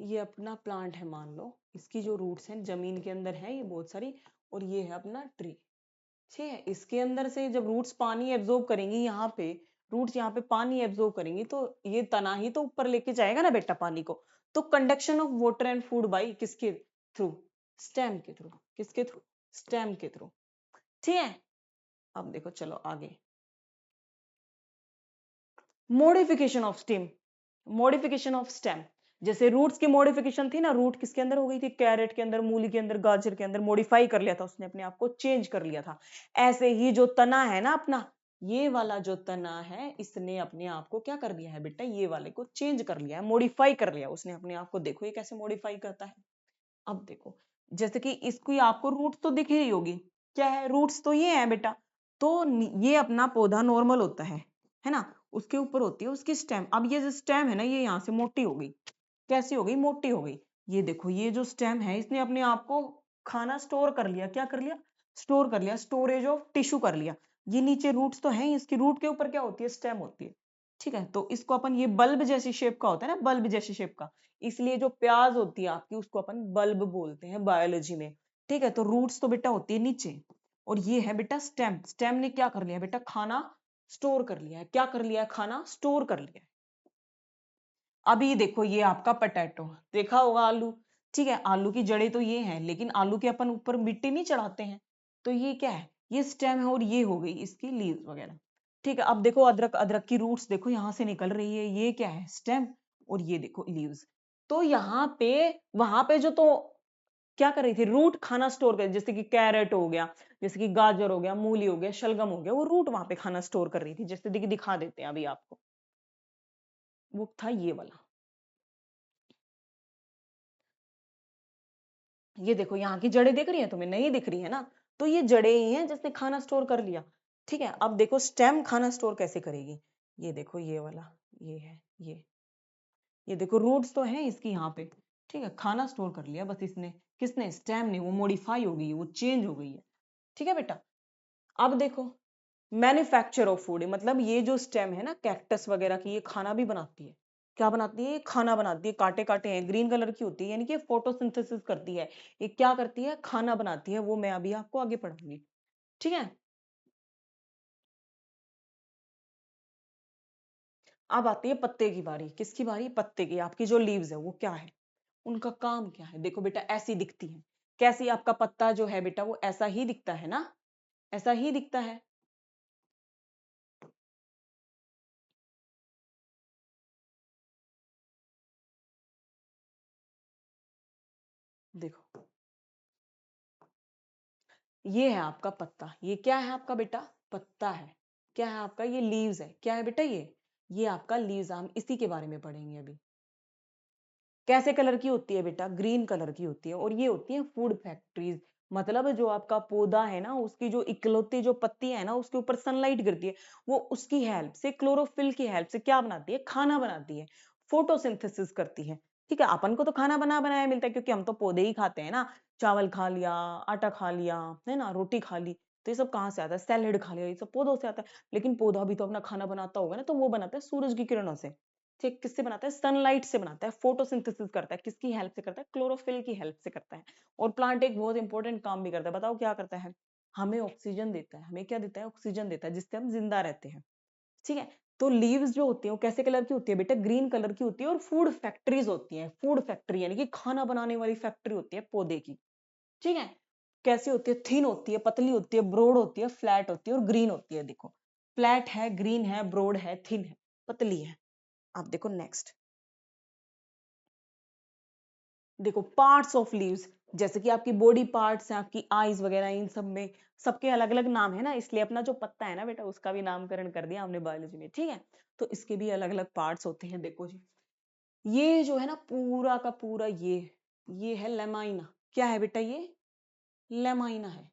ये अपना प्लांट है, मान लो इसकी जो रूट्स हैं जमीन के अंदर है ये बहुत सारी, और ये है अपना ट्री, ठीक है। इसके अंदर से जब रूट्स पानी एब्जॉर्ब करेंगी, यहाँ पे रूट्स यहाँ पे पानी एब्जॉर्ब करेंगी, तो ये तना ही तो ऊपर लेके जाएगा ना बेटा पानी को। तो conduction of water and food by किसके थ्रू? स्टेम के थ्रू। किसके थ्रू? स्टेम के थ्रू, ठीक है। अब देखो चलो आगे, modification of stem, modification of stem. जैसे रूट्स की मॉडिफिकेशन थी ना, रूट किसके अंदर हो गई थी? कैरेट के अंदर, मूली के अंदर, गाजर के अंदर, मॉडिफाई कर लिया था उसने, अपने आप को चेंज कर लिया था। ऐसे ही जो तना है ना अपना, ये वाला जो तना है, इसने अपने आप को क्या कर दिया है बेटा? ये वाले को चेंज कर लिया है, मॉडिफाई कर लिया उसने अपने आप को। देखो ये कैसे मॉडिफाई करता है। अब देखो, जैसे कि इसको आपको रूट्स तो दिख ही होगी, क्या है? रूट्स तो ये है बेटा। तो ये अपना पौधा नॉर्मल होता है ना, उसके ऊपर होती है उसकी स्टेम। अब ये जो स्टेम है ना, ये यहाँ से मोटी हो गई। कैसी हो गई? मोटी हो गई। ये देखो, ये जो स्टेम है, इसने अपने आप को खाना स्टोर कर लिया। क्या कर लिया? स्टोर कर लिया, स्टोरेज ऑफ टिश्यू कर लिया। ये नीचे रूट्स तो है, इसकी रूट के ऊपर क्या होती है? स्टेम होती है, ठीक है। तो इसको अपन, ये बल्ब जैसी शेप का होता है ना, बल्ब जैसी शेप का, इसलिए जो प्याज होती है आपकी, उसको अपन बल्ब बोलते हैं बायोलॉजी में, ठीक है। तो रूट्स तो बेटा होती है नीचे, और ये है बेटा स्टेम। स्टेम ने क्या कर लिया बेटा? खाना स्टोर कर लिया है। क्या कर लिया है? खाना स्टोर कर लिया है। अभी देखो, ये आपका पटेटो, देखा होगा आलू, ठीक है। आलू की जड़ें तो ये हैं, लेकिन आलू के अपन ऊपर मिट्टी नहीं चढ़ाते हैं, तो ये क्या है? ये स्टेम है, और ये हो गई इसकी लीव्स वगैरह, ठीक है। अब देखो अदरक, अदरक की रूट्स देखो यहाँ से निकल रही है, ये क्या है? स्टेम, और ये देखो लीव्स। तो यहाँ पे, वहां पे जो तो क्या कर रही थी? रूट खाना स्टोर कर, जैसे कि कैरेट हो गया, जैसे कि गाजर हो गया, मूली हो गया, शलगम हो गया, वो रूट वहां पे खाना स्टोर कर रही थी। जैसे देखिए दिखा देते हैं अभी आपको, वो था ये वाला। ये देखो यहाँ की जड़ें दिख रही है तुम्हें? नहीं दिख रही है ना? तो ये जड़ें ही हैं जिसने खाना स्टोर कर लिया। ठीक है, अब देखो स्टेम खाना स्टोर कैसे करेगी। ये देखो ये वाला, ये है ये देखो रूट्स तो है इसकी यहाँ पे। ठीक है, खाना स्टोर कर लिया बस इसने, किसने? स्टेम ने। वो मॉडिफाई हो गई है, वो चेंज हो गई है। ठीक है बेटा, अब देखो मैन्युफैक्चर ऑफ फूड, मतलब ये जो स्टेम है ना कैक्टस वगैरह की, ये खाना भी बनाती है। क्या बनाती है? ये खाना बनाती है। कांटे कांटे हैं, ग्रीन कलर की होती है, यानी कि फोटोसिंथेसिस करती है। ये क्या करती है? खाना बनाती है। वो मैं अभी आपको आगे पढ़ाऊंगी। ठीक है, अब आती है पत्ते की बारी। किसकी बारी? पत्ते की। आपकी जो लीव्स है वो क्या है, उनका काम क्या है? देखो बेटा ऐसी दिखती है। कैसी? आपका पत्ता जो है बेटा वो ऐसा ही दिखता है ना, ऐसा ही दिखता है। देखो ये है आपका पत्ता। ये क्या है आपका बेटा? पत्ता है। क्या है आपका? ये लीव्स है। क्या है बेटा? ये आपका लीव्स। हम इसी के बारे में पढ़ेंगे अभी। कैसे कलर की होती है बेटा? ग्रीन कलर की होती है। और ये होती है फूड फैक्ट्रीज। मतलब जो आपका पौधा है ना, उसकी जो इकलौती जो पत्तियां है ना, उसके ऊपर सनलाइट गिरती है, वो उसकी हेल्प से, क्लोरोफिल की हेल्प से क्या बनाती है? खाना बनाती है, फोटोसिंथेसिस करती है। ठीक है, अपन को तो खाना बना बनाया मिलता है, क्योंकि हम तो पौधे ही खाते हैं ना। चावल खा लिया, आटा खा लिया, है ना, रोटी खा ली। तो ये सब कहाँ से आता है? सैलेड खा लिया, ये सब पौधों से आता है। लेकिन पौधा भी तो अपना खाना बनाता होगा ना, तो वो बनाता है सूरज की किरणों से। ठीक, किससे बनाता है? सनलाइट से बनाता है, फोटोसिंथेसिस करता है। किसकी हेल्प से करता है? क्लोरोफिल की हेल्प से करता है। और प्लांट एक बहुत इंपॉर्टेंट काम भी करता है। बताओ क्या करता है? हमें ऑक्सीजन देता है। हमें क्या देता है? ऑक्सीजन देता है, जिससे हम जिंदा रहते हैं। ठीक है, तो लीव्स जो होती है वो कैसे कलर की होती है बेटा? ग्रीन कलर की होती है। और फूड फैक्ट्रीज होती है, फूड फैक्ट्री यानी कि खाना बनाने वाली फैक्ट्री होती है पौधे की। ठीक है, कैसी होती है? थिन होती है, पतली होती है, ब्रॉड होती है, फ्लैट होती है और ग्रीन होती है। देखो फ्लैट है, ग्रीन है, ब्रॉड है, थिन है, पतली है। आप देखो नेक्स्ट, देखो पार्ट्स ऑफ लीव्स, जैसे कि आपकी बॉडी पार्ट्स हैं, आपकी आईज वगैरह, इन सब में सबके अलग अलग नाम है ना, इसलिए अपना जो पत्ता है ना बेटा, उसका भी नामकरण कर दिया हमने बायोलॉजी में। ठीक है, तो इसके भी अलग अलग पार्ट्स होते हैं। देखो जी, ये जो है ना पूरा का पूरा, ये है लेमाइना। क्या है बेटा? ये लेमाइना है।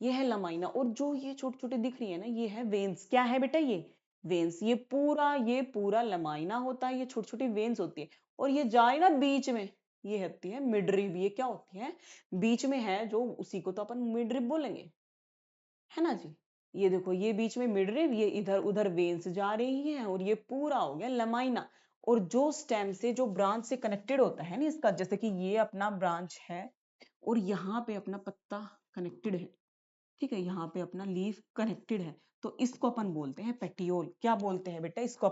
ये है लमाइना। और जो ये छोटे छोटे दिख रही है ना, ये है वेन्स। क्या है बेटा? ये वेन्स। ये पूरा लमाइना होता है। ये छोटी छोटी वेन्स होती है। और ये जाए ना बीच में, ये होती है मिडरिब। ये क्या होती है? बीच में है जो, उसी को तो अपन मिडरिब बोलेंगे, है ना जी। ये देखो ये बीच में मिडरिब, ये इधर उधर वेन्स जा रही है, और ये पूरा हो गया लमाइना। और जो स्टेम से, जो ब्रांच से कनेक्टेड होता है ना इसका, जैसे कि ये अपना ब्रांच है, और यहाँ पे अपना पत्ता कनेक्टेड है। ठीक है, यहाँ पे अपना लीफ कनेक्टेड है, तो इसको अपन बोलते हैं पेटियोल। क्या बोलते हैं बेटा? इसको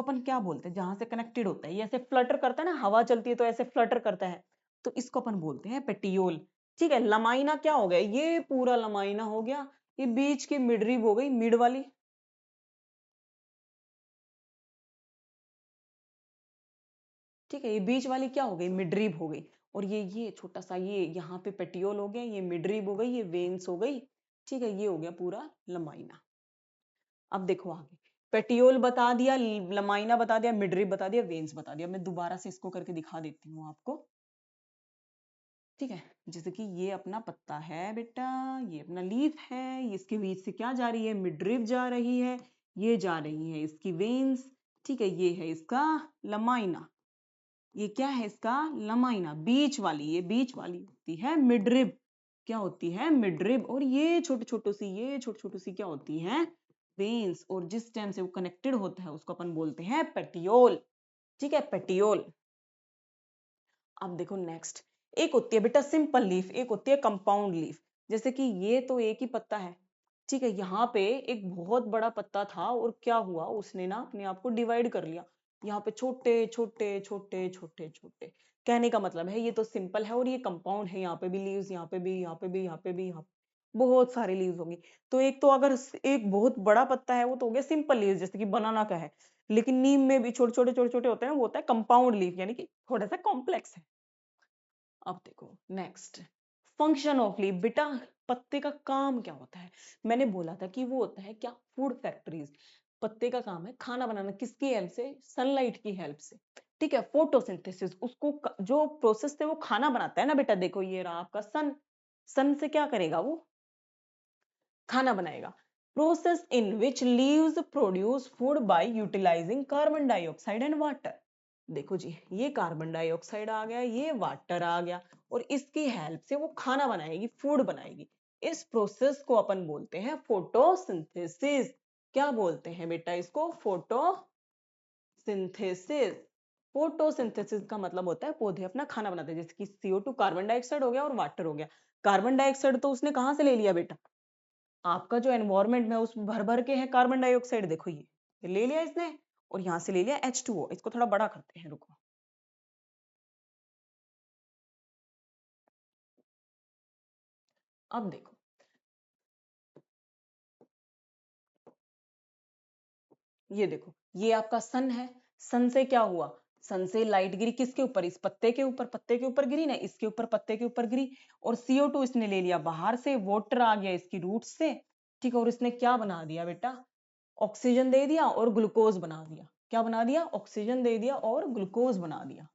अपन क्या बोलते हैं? जहां से कनेक्टेड होता है, ये ऐसे फ्लटर करता है ना, हवा चलती है तो ऐसे फ्लटर करता है, तो इसको अपन बोलते हैं पेटियोल। ठीक है, लमाइना क्या हो गया? ये पूरा लमाइना हो गया। ये बीच की मिडरिब हो गई, मिड वाली। ठीक है, ये बीच वाली क्या हो गई? मिडरिब हो गई। और ये छोटा सा, ये यहाँ पे पेटियोल हो गया, ये मिडरिब हो गई, ये वेन्स हो गई। ठीक है, ये हो गया पूरा लमाइना। अब देखो आगे, पेटियोल बता दिया, लमाइना बता दिया, मिडरिब बता दिया, वेन्स बता दिया। मैं दोबारा से इसको करके दिखा देती हूँ आपको। ठीक है, जैसे कि ये अपना पत्ता है बेटा, ये अपना लीफ है, ये इसके बीच से क्या जा रही है? मिडरिब जा रही है। ये जा रही है इसकी वेन्स। ठीक है, ये है इसका लमाइना। ये क्या है? इसका लमाइना। बीच वाली, ये बीच वाली होती है मिडरिब। क्या होती है? मिडरिब। और ये छोटी छोटी सी क्या होती है? वेन्स। और जिस टाइम से वो कनेक्टेड होता है उसको अपन बोलते हैं पेटियोल। ठीक है, पेटियोल। अब देखो नेक्स्ट, एक होती है बेटा सिंपल लीफ, एक होती है कंपाउंड लीफ। जैसे कि ये तो एक ही पत्ता है। ठीक है, यहाँ पे एक बहुत बड़ा पत्ता था, और क्या हुआ? उसने ना अपने आप को डिवाइड कर लिया। यहाँ पे छोटे छोटे छोटे छोटे छोटे। कहने का मतलब है ये तो सिंपल है, और ये कंपाउंड है। यहाँ पे भी लीव्स, यहाँ पे भी, यहाँ पे भी, यहाँ पे भी, यहाँ पे बहुत सारी लीव्स होंगी। तो एक तो अगर एक बहुत बड़ा पत्ता है, वो तो हो गया सिंपल लीव्स, जैसे कि बनाना का है। लेकिन नीम में भी छोटे छोटे छोटे छोटे होते हैं, वो होता है कंपाउंड लीफ, यानी कि थोड़ा सा कॉम्प्लेक्स है। अब देखो नेक्स्ट, फंक्शन ऑफ लीफ। बेटा पत्ते का काम क्या होता है? मैंने बोला था कि वो होता है क्या, फूड फैक्ट्रीज। पत्ते का काम है खाना बनाना, किसकी हेल्प से? सनलाइट की हेल्प से। ठीक है, फोटोसिंथेसिस, उसको जो प्रोसेस से वो खाना बनाता है ना बेटा, देखो ये रहा आपका सन। सन से क्या करेगा वो? खाना बनाएगा। Process in which leaves produce food by utilising carbon dioxide and water. देखो जी, ये कार्बन डाइऑक्साइड आ गया, ये वाटर आ गया, और इसकी हेल्प से वो खाना बनाएगी, फूड बनाएगी। इस प्रोसेस को अपन बोलते हैं फोटोसिंथेसिस। क्या बोलते हैं बेटा इसको? फोटोसिंथेसिस। फोटोसिंथेसिस का मतलब होता है पौधे अपना खाना बनाते हैं, जैसे कि CO2 कार्बन डाइऑक्साइड हो गया और वाटर हो गया। कार्बन डाइऑक्साइड तो उसने कहां से ले लिया बेटा? आपका जो एनवायरमेंट में उस भर भर के है कार्बन डाइऑक्साइड, देखो ये ले लिया इसने, और यहां से ले लिया H2O। इसको थोड़ा बड़ा करते हैं, रुको। अब देखो, ये देखो, ये आपका सन है। सन से क्या हुआ? सन से लाइट गिरी किसके ऊपर? इस पत्ते के ऊपर। पत्ते के ऊपर गिरी ना, इसके ऊपर, पत्ते के ऊपर गिरी। और CO2 इसने ले लिया बाहर से, वाटर आ गया इसकी रूट से। ठीक है, और इसने क्या बना दिया बेटा? ऑक्सीजन दे दिया और ग्लूकोज बना दिया। क्या बना दिया? ऑक्सीजन दे दिया और ग्लूकोज बना दिया।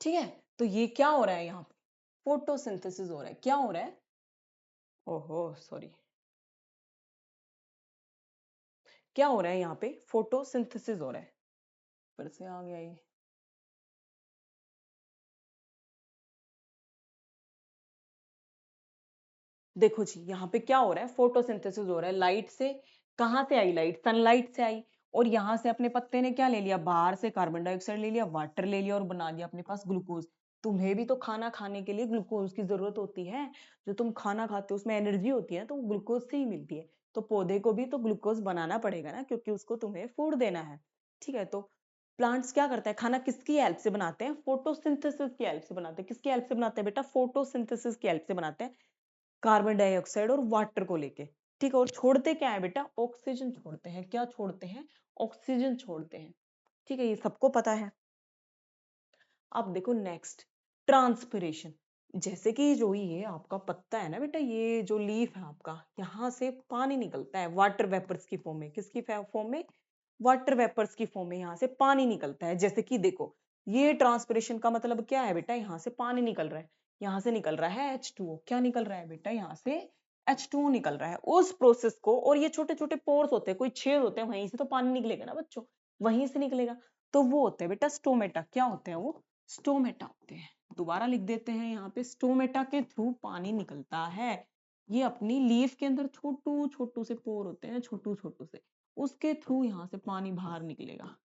ठीक है, तो ये क्या हो रहा है यहाँ पे? फोटोसिंथेसिस हो रहा है। क्या हो रहा है? ओहो सॉरी, क्या हो रहा है यहाँ पे? फोटोसिंथेसिस हो रहा है। फिर से आ गया ये। देखो जी, यहाँ पे क्या हो रहा है? फोटोसिंथेसिस हो रहा है। लाइट से, कहाँ से आई लाइट? सनलाइट से आई। और यहाँ से अपने पत्ते ने क्या ले लिया? बाहर से कार्बन डाइऑक्साइड ले लिया, वाटर ले लिया, और बना दिया अपने पास ग्लूकोज। तुम्हें भी तो खाना खाने के लिए ग्लूकोज की जरूरत होती है। जो तुम खाना खाते हो उसमें एनर्जी होती है, तो वो ग्लूकोज से ही मिलती है। तो पौधे को भी तो ग्लूकोज बनाना पड़ेगा ना, क्योंकि उसको तुम्हें फूड देना है। ठीक है, तो प्लांट्स क्या करता है? खाना किसकी हेल्प से बनाते हैं? फोटोसिंथेसिस की हेल्प से बनाते हैं। किसकी हेल्प से बनाते हैं बेटा? फोटोसिंथेसिस की हेल्प से बनाते हैं, कार्बन डाइऑक्साइड और वाटर को लेके। ठीक है, और छोड़ते क्या है बेटा? ऑक्सीजन छोड़ते हैं। क्या छोड़ते हैं? ऑक्सीजन छोड़ते हैं। ठीक है, ये सबको पता है। अब देखो नेक्स्ट, ट्रांसपिरेशन। जैसे कि जो ये आपका पत्ता है ना बेटा, ये जो लीफ है आपका, यहाँ से पानी निकलता है वाटर वेपर्स की फॉर्म में। किसकी फॉर्म में? वाटर वेपर्स की फॉर्म में यहाँ से पानी निकलता है। जैसे कि देखो, ये ट्रांसपिरेशन का मतलब क्या है बेटा? यहाँ से पानी निकल रहा है। यहाँ से निकल रहा है H2O। क्या निकल रहा है बेटा? यहाँ से H2O निकल रहा है। उस प्रोसेस को, और ये छोटे छोटे पोर्स होते हैं, कोई छेद होते हैं, वहीं से तो पानी निकलेगा ना बच्चों, वहीं से निकलेगा। तो वो होते हैं बेटा स्टोमेटा। क्या होते हैं वो? स्टोमेटा होते हैं। दोबारा लिख देते हैं यहाँ पे, स्टोमेटा के थ्रू पानी निकलता है। ये अपनी लीफ के अंदर छोटू छोटू से पोर होते हैं, छोटू छोटू से, उसके थ्रू यहाँ से पानी बाहर निकलेगा।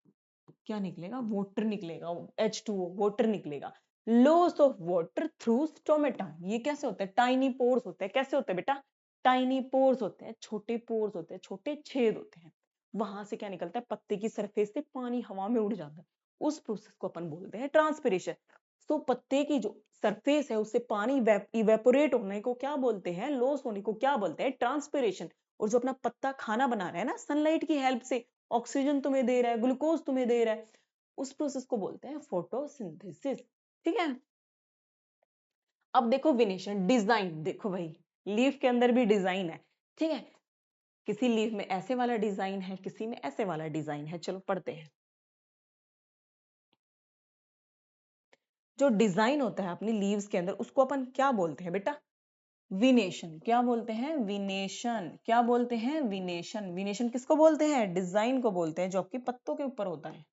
क्या निकलेगा? वाटर निकलेगा। H2O, वाटर निकलेगा। Loss of water through stomata. ये कैसे होता है? टाइनी पोर्स होते हैं। कैसे होते हैं बेटा? टाइनी पोर्स होते हैं, छोटे पोर्स होते हैं, छोटे छेद होते हैं। वहां से क्या निकलता है? पत्ते की सरफेस से पानी हवा में उड़ जाता है। उस प्रोसेस को अपन बोलते हैं ट्रांसपिरेशन। तो पत्ते की जो सरफेस है उससे पानी इवेपोरेट होने को क्या बोलते हैं? लॉस होने को क्या बोलते हैं? ट्रांसपिरेशन। और जो अपना पत्ता खाना बना रहा है ना, सनलाइट की हेल्प से ऑक्सीजन तुम्हें दे रहा है, ग्लूकोज तुम्हें दे रहा है, उस प्रोसेस को बोलते हैं फोटोसिंथेसिस। ठीक है, अब देखो विनेशन, डिजाइन। देखो भाई, लीफ के अंदर भी डिजाइन है। ठीक है, किसी लीफ में ऐसे वाला डिजाइन है, किसी में ऐसे वाला डिजाइन है। चलो पढ़ते हैं। जो डिजाइन होता है अपनी लीव्स के अंदर, उसको अपन क्या बोलते हैं बेटा? विनेशन। क्या बोलते हैं? विनेशन। क्या बोलते हैं? विनेशन। विनेशन किसको बोलते हैं? डिजाइन को बोलते हैं, जो आपके पत्तों के ऊपर होता है।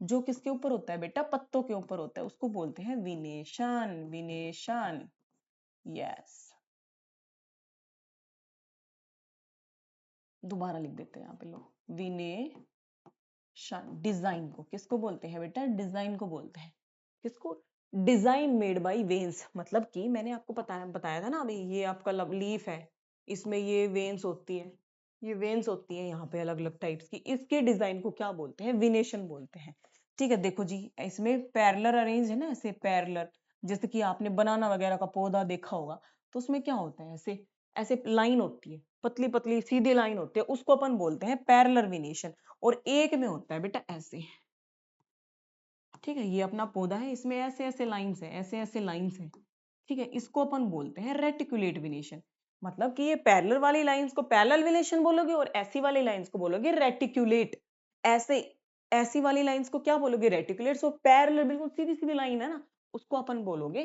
जो किसके ऊपर होता है बेटा? पत्तों के ऊपर होता है, उसको बोलते हैं विनेशन। विनेशन, यस। दोबारा लिख देते हैं यहाँ पे लो, विनेशन। डिजाइन को किसको बोलते हैं बेटा? डिजाइन को बोलते हैं। किसको? Design made by veins. मतलब कि मैंने आपको बताया बताया था ना अभी, ये आपका लीफ है, इसमें ये वेन्स होती है, ये वेन्स होती है यहाँ पे अलग अलग टाइप्स की। इसके डिजाइन को क्या बोलते हैं? विनेशन बोलते हैं। ठीक है, देखो जी, इसमें पैरेलल अरेंज है ना, ऐसे पैरेलल। जैसे कि आपने बनाना वगैरह का पौधा देखा होगा, तो उसमें क्या होता है? ऐसे ऐसे लाइन होती है। पतली पतली सीधी लाइन होती है, उसको अपन बोलते हैं पैरेलल वेनेशन। और एक में होता है बेटा ऐसे, ठीक है, ये अपना पौधा है, इसमें ऐसे ऐसे लाइंस है, ऐसे ऐसे लाइंस है, ठीक है, इसको अपन बोलते हैं रेटिकुलेट वेनेशन। मतलब कि ये पैरेलल वाली लाइंस को पैरेलल वेनेशन बोलोगे और ऐसी वाली लाइंस को बोलोगे रेटिकुलेट। ऐसे ऐसी वाली लाइंस को क्या बोलोगे, रेटिकुलेट। सो पैरेलल बिल्कुल सीधी सीधी लाइन है ना, उसको अपन बोलोगे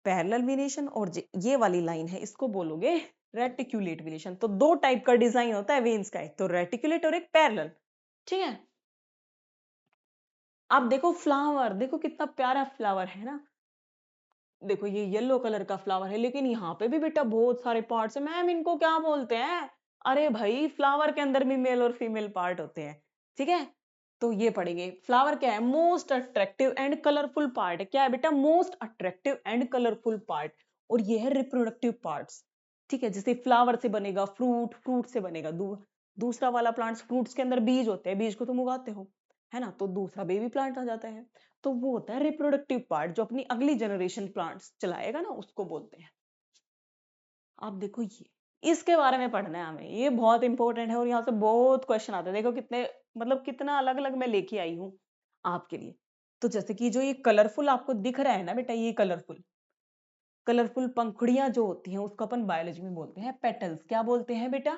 पैरेलल वेनेशन। और ये वाली लाइन है, इसको बोलोगे रेटिकुलेट वेनेशन। तो दो टाइप का डिजाइन होता है वेन्स का, एक तो रेटिकुलेट और एक पैरेलल, ठीक है। आप देखो फ्लावर, देखो कितना प्यारा फ्लावर है ना, देखो ये येलो कलर का फ्लावर है, लेकिन यहाँ पे भी बेटा बहुत सारे पार्ट्स है। मैम इनको क्या बोलते हैं? अरे भाई फ्लावर के अंदर भी मेल और फीमेल पार्ट होते हैं, ठीक है। तो ये पढ़ेंगे फ्लावर क्या है, most attractive and colourful part है। क्या है बेटा, most attractive and colourful part. और ये है रिप्रोडक्टिव पार्ट्स, ठीक है। जैसे फ्लावर से बनेगा फ्रूट, फ्रूट से बनेगा दूसरा वाला प्लांट्स, फ्रूट्स के अंदर बीज होते हैं, बीज को तुम उगाते हो, है ना, तो दूसरा बेबी प्लांट आ जाता है। तो वो होता है रिप्रोडक्टिव पार्ट, जो अपनी अगली जनरेशन प्लांट्स चलाएगा ना, उसको बोलते हैं। आप देखो ये, इसके बारे में पढ़ना है हमें, ये बहुत इंपॉर्टेंट है और यहाँ से बहुत क्वेश्चन आते हैं। देखो कितने, मतलब कितना अलग अलग मैं लेके आई हूँ आपके लिए। तो जैसे कि जो ये कलरफुल आपको दिख रहा है ना बेटा, ये कलरफुल कलरफुल पंखुड़ियां जो होती हैं, उसको अपन बायोलॉजी में बोलते हैं पेटल्स। क्या बोलते हैं बेटा,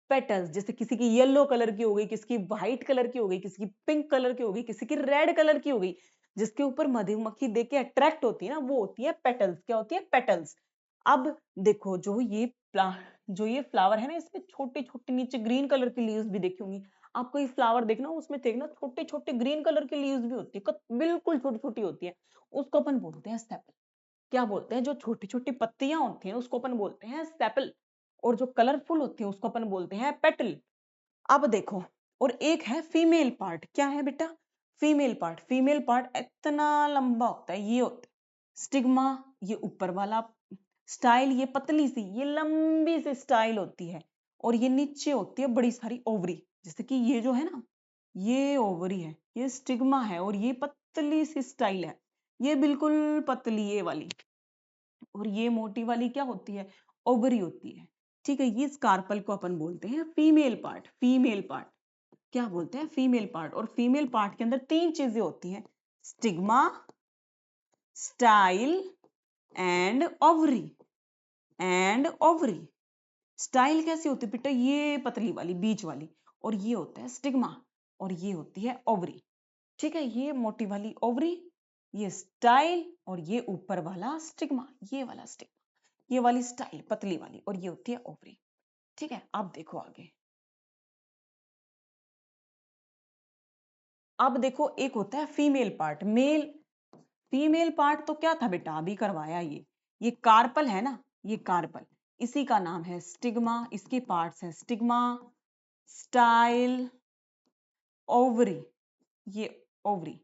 पेटल्स। जैसे किसी की येलो कलर की हो गई, किसी की व्हाइट कलर की हो गई, किसी की पिंक कलर की हो गई, किसी की रेड कलर की हो गई, जिसके ऊपर मधुमक्खी देख के अट्रैक्ट होती है ना, वो होती है पेटल्स। क्या होती है, पेटल्स। अब देखो जो ये फ्लावर है ना, इसमें छोटे छोटे नीचे ग्रीन कलर की लीव्स भी देखी होंगी। आप कोई फ्लावर देखना, उसमें देखना छोटे छोटे ग्रीन कलर की लीव्स भी होती है, बिल्कुल छोटी छोटी होती है, उसको अपन बोलते हैं सेपल। क्या बोलते हैं, जो छोटी छोटी पत्तियां होती हैं उसको अपन बोलते हैं सेपल। और जो कलरफुल होती है उसको अपन बोलते हैं पेटल। अब देखो, और एक है फीमेल पार्ट। क्या है बेटा, फीमेल पार्ट। फीमेल पार्ट इतना लंबा होता है, ये होता है स्टिग्मा, ये ऊपर वाला स्टाइल, ये पतली सी, ये लंबी सी स्टाइल होती है। और ये नीचे होती है बड़ी सारी ओवरी। जैसे कि ये जो है ना, ये ओवरी है, ये स्टिग्मा है, और ये पतली सी स्टाइल है, ये बिल्कुल पतली ये वाली। और ये मोटी वाली क्या होती है, ओवरी होती है, ठीक है। ये स्कारपल को अपन बोलते हैं फीमेल पार्ट। फीमेल पार्ट क्या बोलते हैं, फीमेल पार्ट। और फीमेल पार्ट के अंदर तीन चीजें होती हैं, stigma, style and ovary. And ovary, style कैसी होती है बेटा, ये पतली वाली बीच वाली, और ये होता है स्टिग्मा, और ये होती है ओवरी, ठीक है। ये मोटी वाली ओवरी, ये स्टाइल, और ये ऊपर वाला स्टिग्मा, ये वाला स्टिग्मा, ये वाली स्टाइल पतली वाली, और ये होती है ओवरी, ठीक है। अब देखो आगे, अब देखो एक होता है female part, male. Female part तो क्या था बेटा, अभी करवाया ये कार्पल है ना, ये कार्पल, इसी का नाम है स्टिग्मा। इसके पार्ट्स हैं स्टिग्मा, स्टाइल, ओवरी, ये ओवरी,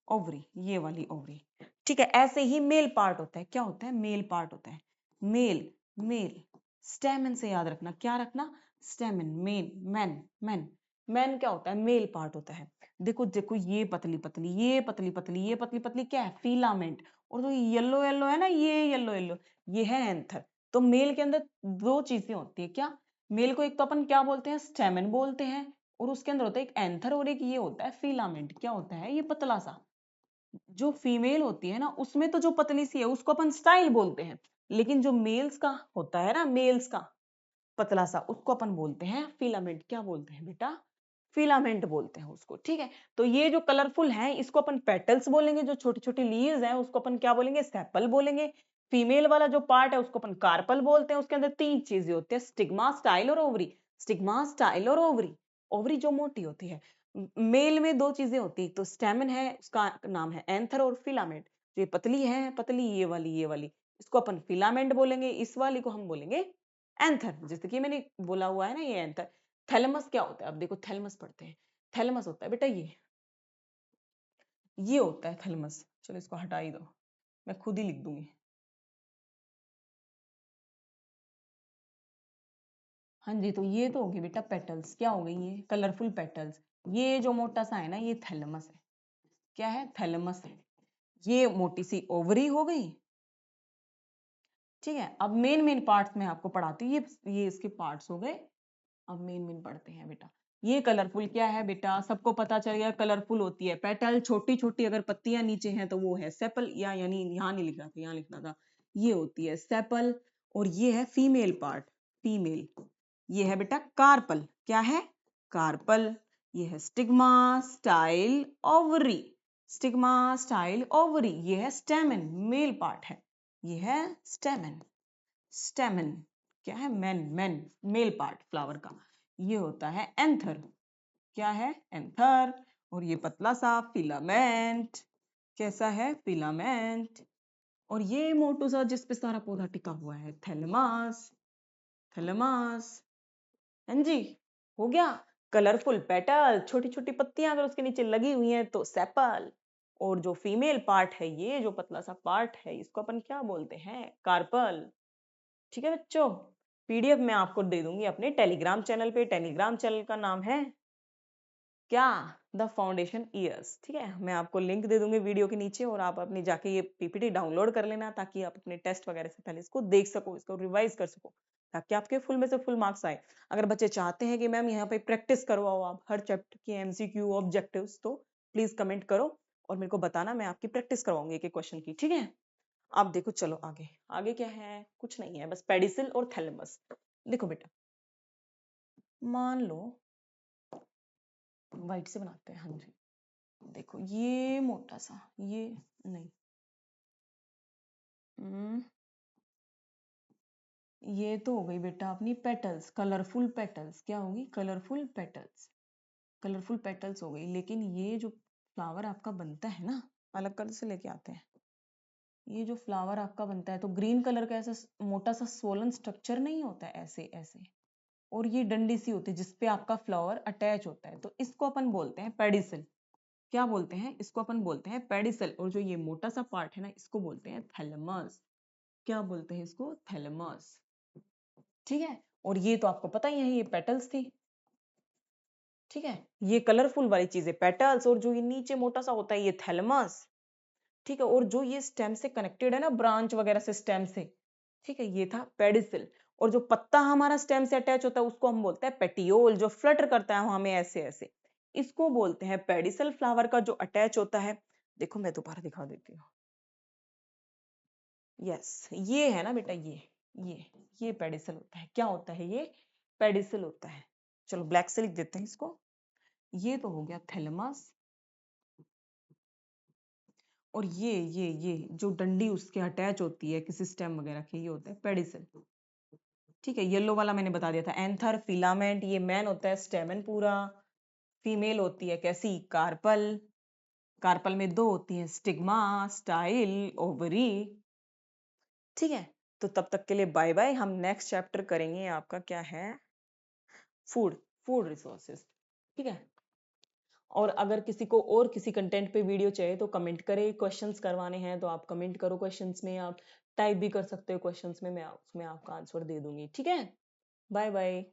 ओवरी, ये वाली ओवरी, ठीक है। ऐसे ही मेल पार्ट होता है। क्या होता है, मेल पार्ट होता है, मेल, मेल। स्टेमन से याद रखना, क्या रखना, स्टेमन, मेन, मैन, मैन। मैन क्या होता है, मेल पार्ट होता है। देखो देखो, ये पतली पतली, ये पतली पतली, ये पतली पतली, क्या है, फिलामेंट। और जो येलो येलो है ना, ये येलो येलो, ये है एंथर। तो मेल के अंदर दो चीजें होती है, क्या, मेल को एक तो अपन क्या बोलते हैं, स्टेमन बोलते हैं, और उसके अंदर होता है एक एंथर, और एक ये होता है फिलामेंट। क्या होता है, ये पतला सा। जो फीमेल होती है ना, उसमें तो जो पतली सी है उसको अपन स्टाइल बोलते हैं, लेकिन जो मेल्स का होता है ना, मेल्स का पतला सा, उसको अपन बोलते हैं फिलामेंट। क्या बोलते हैं बेटा, फिलामेंट बोलते हैं उसको, ठीक है। तो ये जो कलरफुल है, इसको अपन पेटल्स बोलेंगे। जो छोटी छोटी लीव्स हैं, उसको अपन क्या बोलेंगे, सेपल बोलेंगे। फीमेल वाला जो पार्ट है, उसको अपन कार्पल बोलते हैं। उसके अंदर तीन चीजें होती है, स्टिग्मा, स्टाइल और ओवरी। स्टिग्मा, स्टाइल और ओवरी। ओवरी जो मोटी होती है। मेल में दो चीजें होती है, तो स्टेमन है, उसका नाम है एंथर, और फिलामेंट। जो ये पतली है, पतली ये वाली, इसको अपन फिलामेंट बोलेंगे, इस वाली को हम बोलेंगे एंथर। जैसे कि मैंने बोला हुआ है ना, ये एंथर। थैलेमस क्या होता है, अब देखो थैलेमस पढ़ते हैं। थैलेमस होता है बेटा ये होता है थैलेमस। चलो इसको हटा ही दो, मैं खुद ही लिख दूंगी। हाँ जी, तो ये तो होगी बेटा पेटल्स। क्या हो गई, ये कलरफुल पेटल्स। ये जो मोटा सा है ना, ये थैलेमस है। क्या है, थैलेमस है। ये मोटी सी ओवरी हो गई, ठीक है, अब मेन पार्ट्स में आपको पढ़ाती हूँ। ये इसके पार्ट्स हो गए। अब मेन पढ़ते हैं बेटा। ये कलरफुल क्या है बेटा, सबको पता चल गया कलरफुल होती है पेटल, छोटी छोटी अगर पत्तियां नीचे हैं तो वो है सेपल, या यानी यहाँ नहीं लिखना था, यहाँ लिखना था, ये होती है सेपल। और ये है फीमेल पार्ट, फीमेल। ये है बेटा कार्पल, क्या है, कार्पल। ये है stigma, style, ovary, stigma, style, ovary. ये है स्टेमन, मेल पार्ट है, ये है स्टेमन, स्टेमन क्या है, मेन मेल पार्ट फ्लावर का। ये होता है एंथर, क्या है, एंथर। और ये पतला सा फिलामेंट, कैसा है, फिलामेंट। और ये मोटू सा जिस पे सारा पौधा टिका हुआ है, थैलेमस, थैलेमस। हाँ जी, हो गया। कलरफुल पेटल, छोटी छोटी पत्तियां अगर उसके नीचे लगी हुई हैं तो सेपल। और जो फीमेल पार्ट है, ये जो पतला सा पार्ट है, इसको अपन क्या बोलते हैं, कार्पल। ठीक है बच्चों, पीडीएफ मैं आपको दे दूंगी अपने टेलीग्राम चैनल पे। टेलीग्राम चैनल का नाम है क्या, द फाउंडेशन ईयर्स। ठीक है, मैं आपको लिंक दे दूंगी वीडियो के नीचे, और आप अपनी जाके ये पीपीटी डाउनलोड कर लेना, ताकि आप अपने टेस्ट वगैरह से पहले इसको देख सको, इसको रिवाइज कर सको, ताकि आपके फुल में से फुल मार्क्स आए। अगर बच्चे चाहते हैं कि मैम यहाँ पे प्रैक्टिस करवाओ आप हर चैप्टर की एमसीक्यू ऑब्जेक्टिव्स, तो प्लीज कमेंट करो और मेरे को बताना, मैं आपकी प्रैक्टिस करवाऊंगी एक एक क्वेश्चन की। ठीक है, अब देखो, चलो आगे। आगे क्या है, कुछ नहीं है, बस पेडिसिल और थैलेमस। देखो बेटा, मान लो वाइट से बनाते हैं, हाँ जी। देखो ये मोटा सा, ये नहीं, ये तो हो गई बेटा अपनी पेटल्स, कलरफुल पेटल्स। क्या होगी, कलरफुल पेटल्स, कलरफुल पेटल्स हो गई। लेकिन ये जो फ्लावर आपका बनता है ना, अलग कलर से लेके आते हैं, ये जो फ्लावर आपका बनता है तो ग्रीन कलर का ऐसा मोटा सा सोलन स्ट्रक्चर नहीं होता है, ऐसे ऐसे, और ये डंडी सी होती है जिसपे आपका फ्लावर अटैच होता है, तो इसको अपन बोलते हैं पेडिसल। क्या बोलते हैं, इसको अपन बोलते हैं पेडिसल। और जो ये मोटा सा पार्ट है ना, इसको बोलते हैं थैलेमस। क्या बोलते हैं इसको, थैलेमस। ठीक है, और ये तो आपको पता ही है, ये पेटल्स थी। ठीक है, ये कलरफुल वाली चीजें पेटल्स, और जो ये नीचे मोटा सा होता है ये थैलेमस। ठीक है, और जो ये स्टेम से कनेक्टेड है ना, ब्रांच वगैरह से स्टेम से, ठीक है, ये था पेडिसल। और जो पत्ता हमारा स्टेम से अटैच होता है उसको हम बोलते हैं पेटियोल, जो फ्लटर करता है हमें ऐसे ऐसे, इसको बोलते हैं पेडिसल। फ्लावर का जो अटैच होता है, देखो मैं दोबारा दिखा देती हूँ। यस, ये है ना बेटा, ये पेडिसल होता है। क्या होता है ये, पेडिसल होता है। चलो ब्लैक से लिख देते हैं इसको। ये तो हो गया थैलेमस। और ये जो डंडी उसके अटैच होती है किसी स्टेम वगैरह के, ये होता है पेडिसल। ठीक है, येलो वाला मैंने बता दिया था, एंथर, फिलामेंट। ये मैन होता है स्टेमन पूरा। फीमेल होती है कैसी, कार्पल। कार्पल में दो होती हैं, स्टिग्मा, स्टाइल, ओवरी। ठीक है, तो तब तक के लिए बाय बाय। हम नेक्स्ट चैप्टर करेंगे आपका क्या है, फूड, फूड रिसोर्सेज। ठीक है, और अगर किसी को और किसी कंटेंट पे वीडियो चाहिए तो कमेंट करे। क्वेश्चंस करवाने हैं तो आप कमेंट करो, क्वेश्चंस में आप टाइप भी कर सकते हो क्वेश्चंस में, मैं उसमें आपका आंसर दे दूंगी। ठीक है, बाय बाय।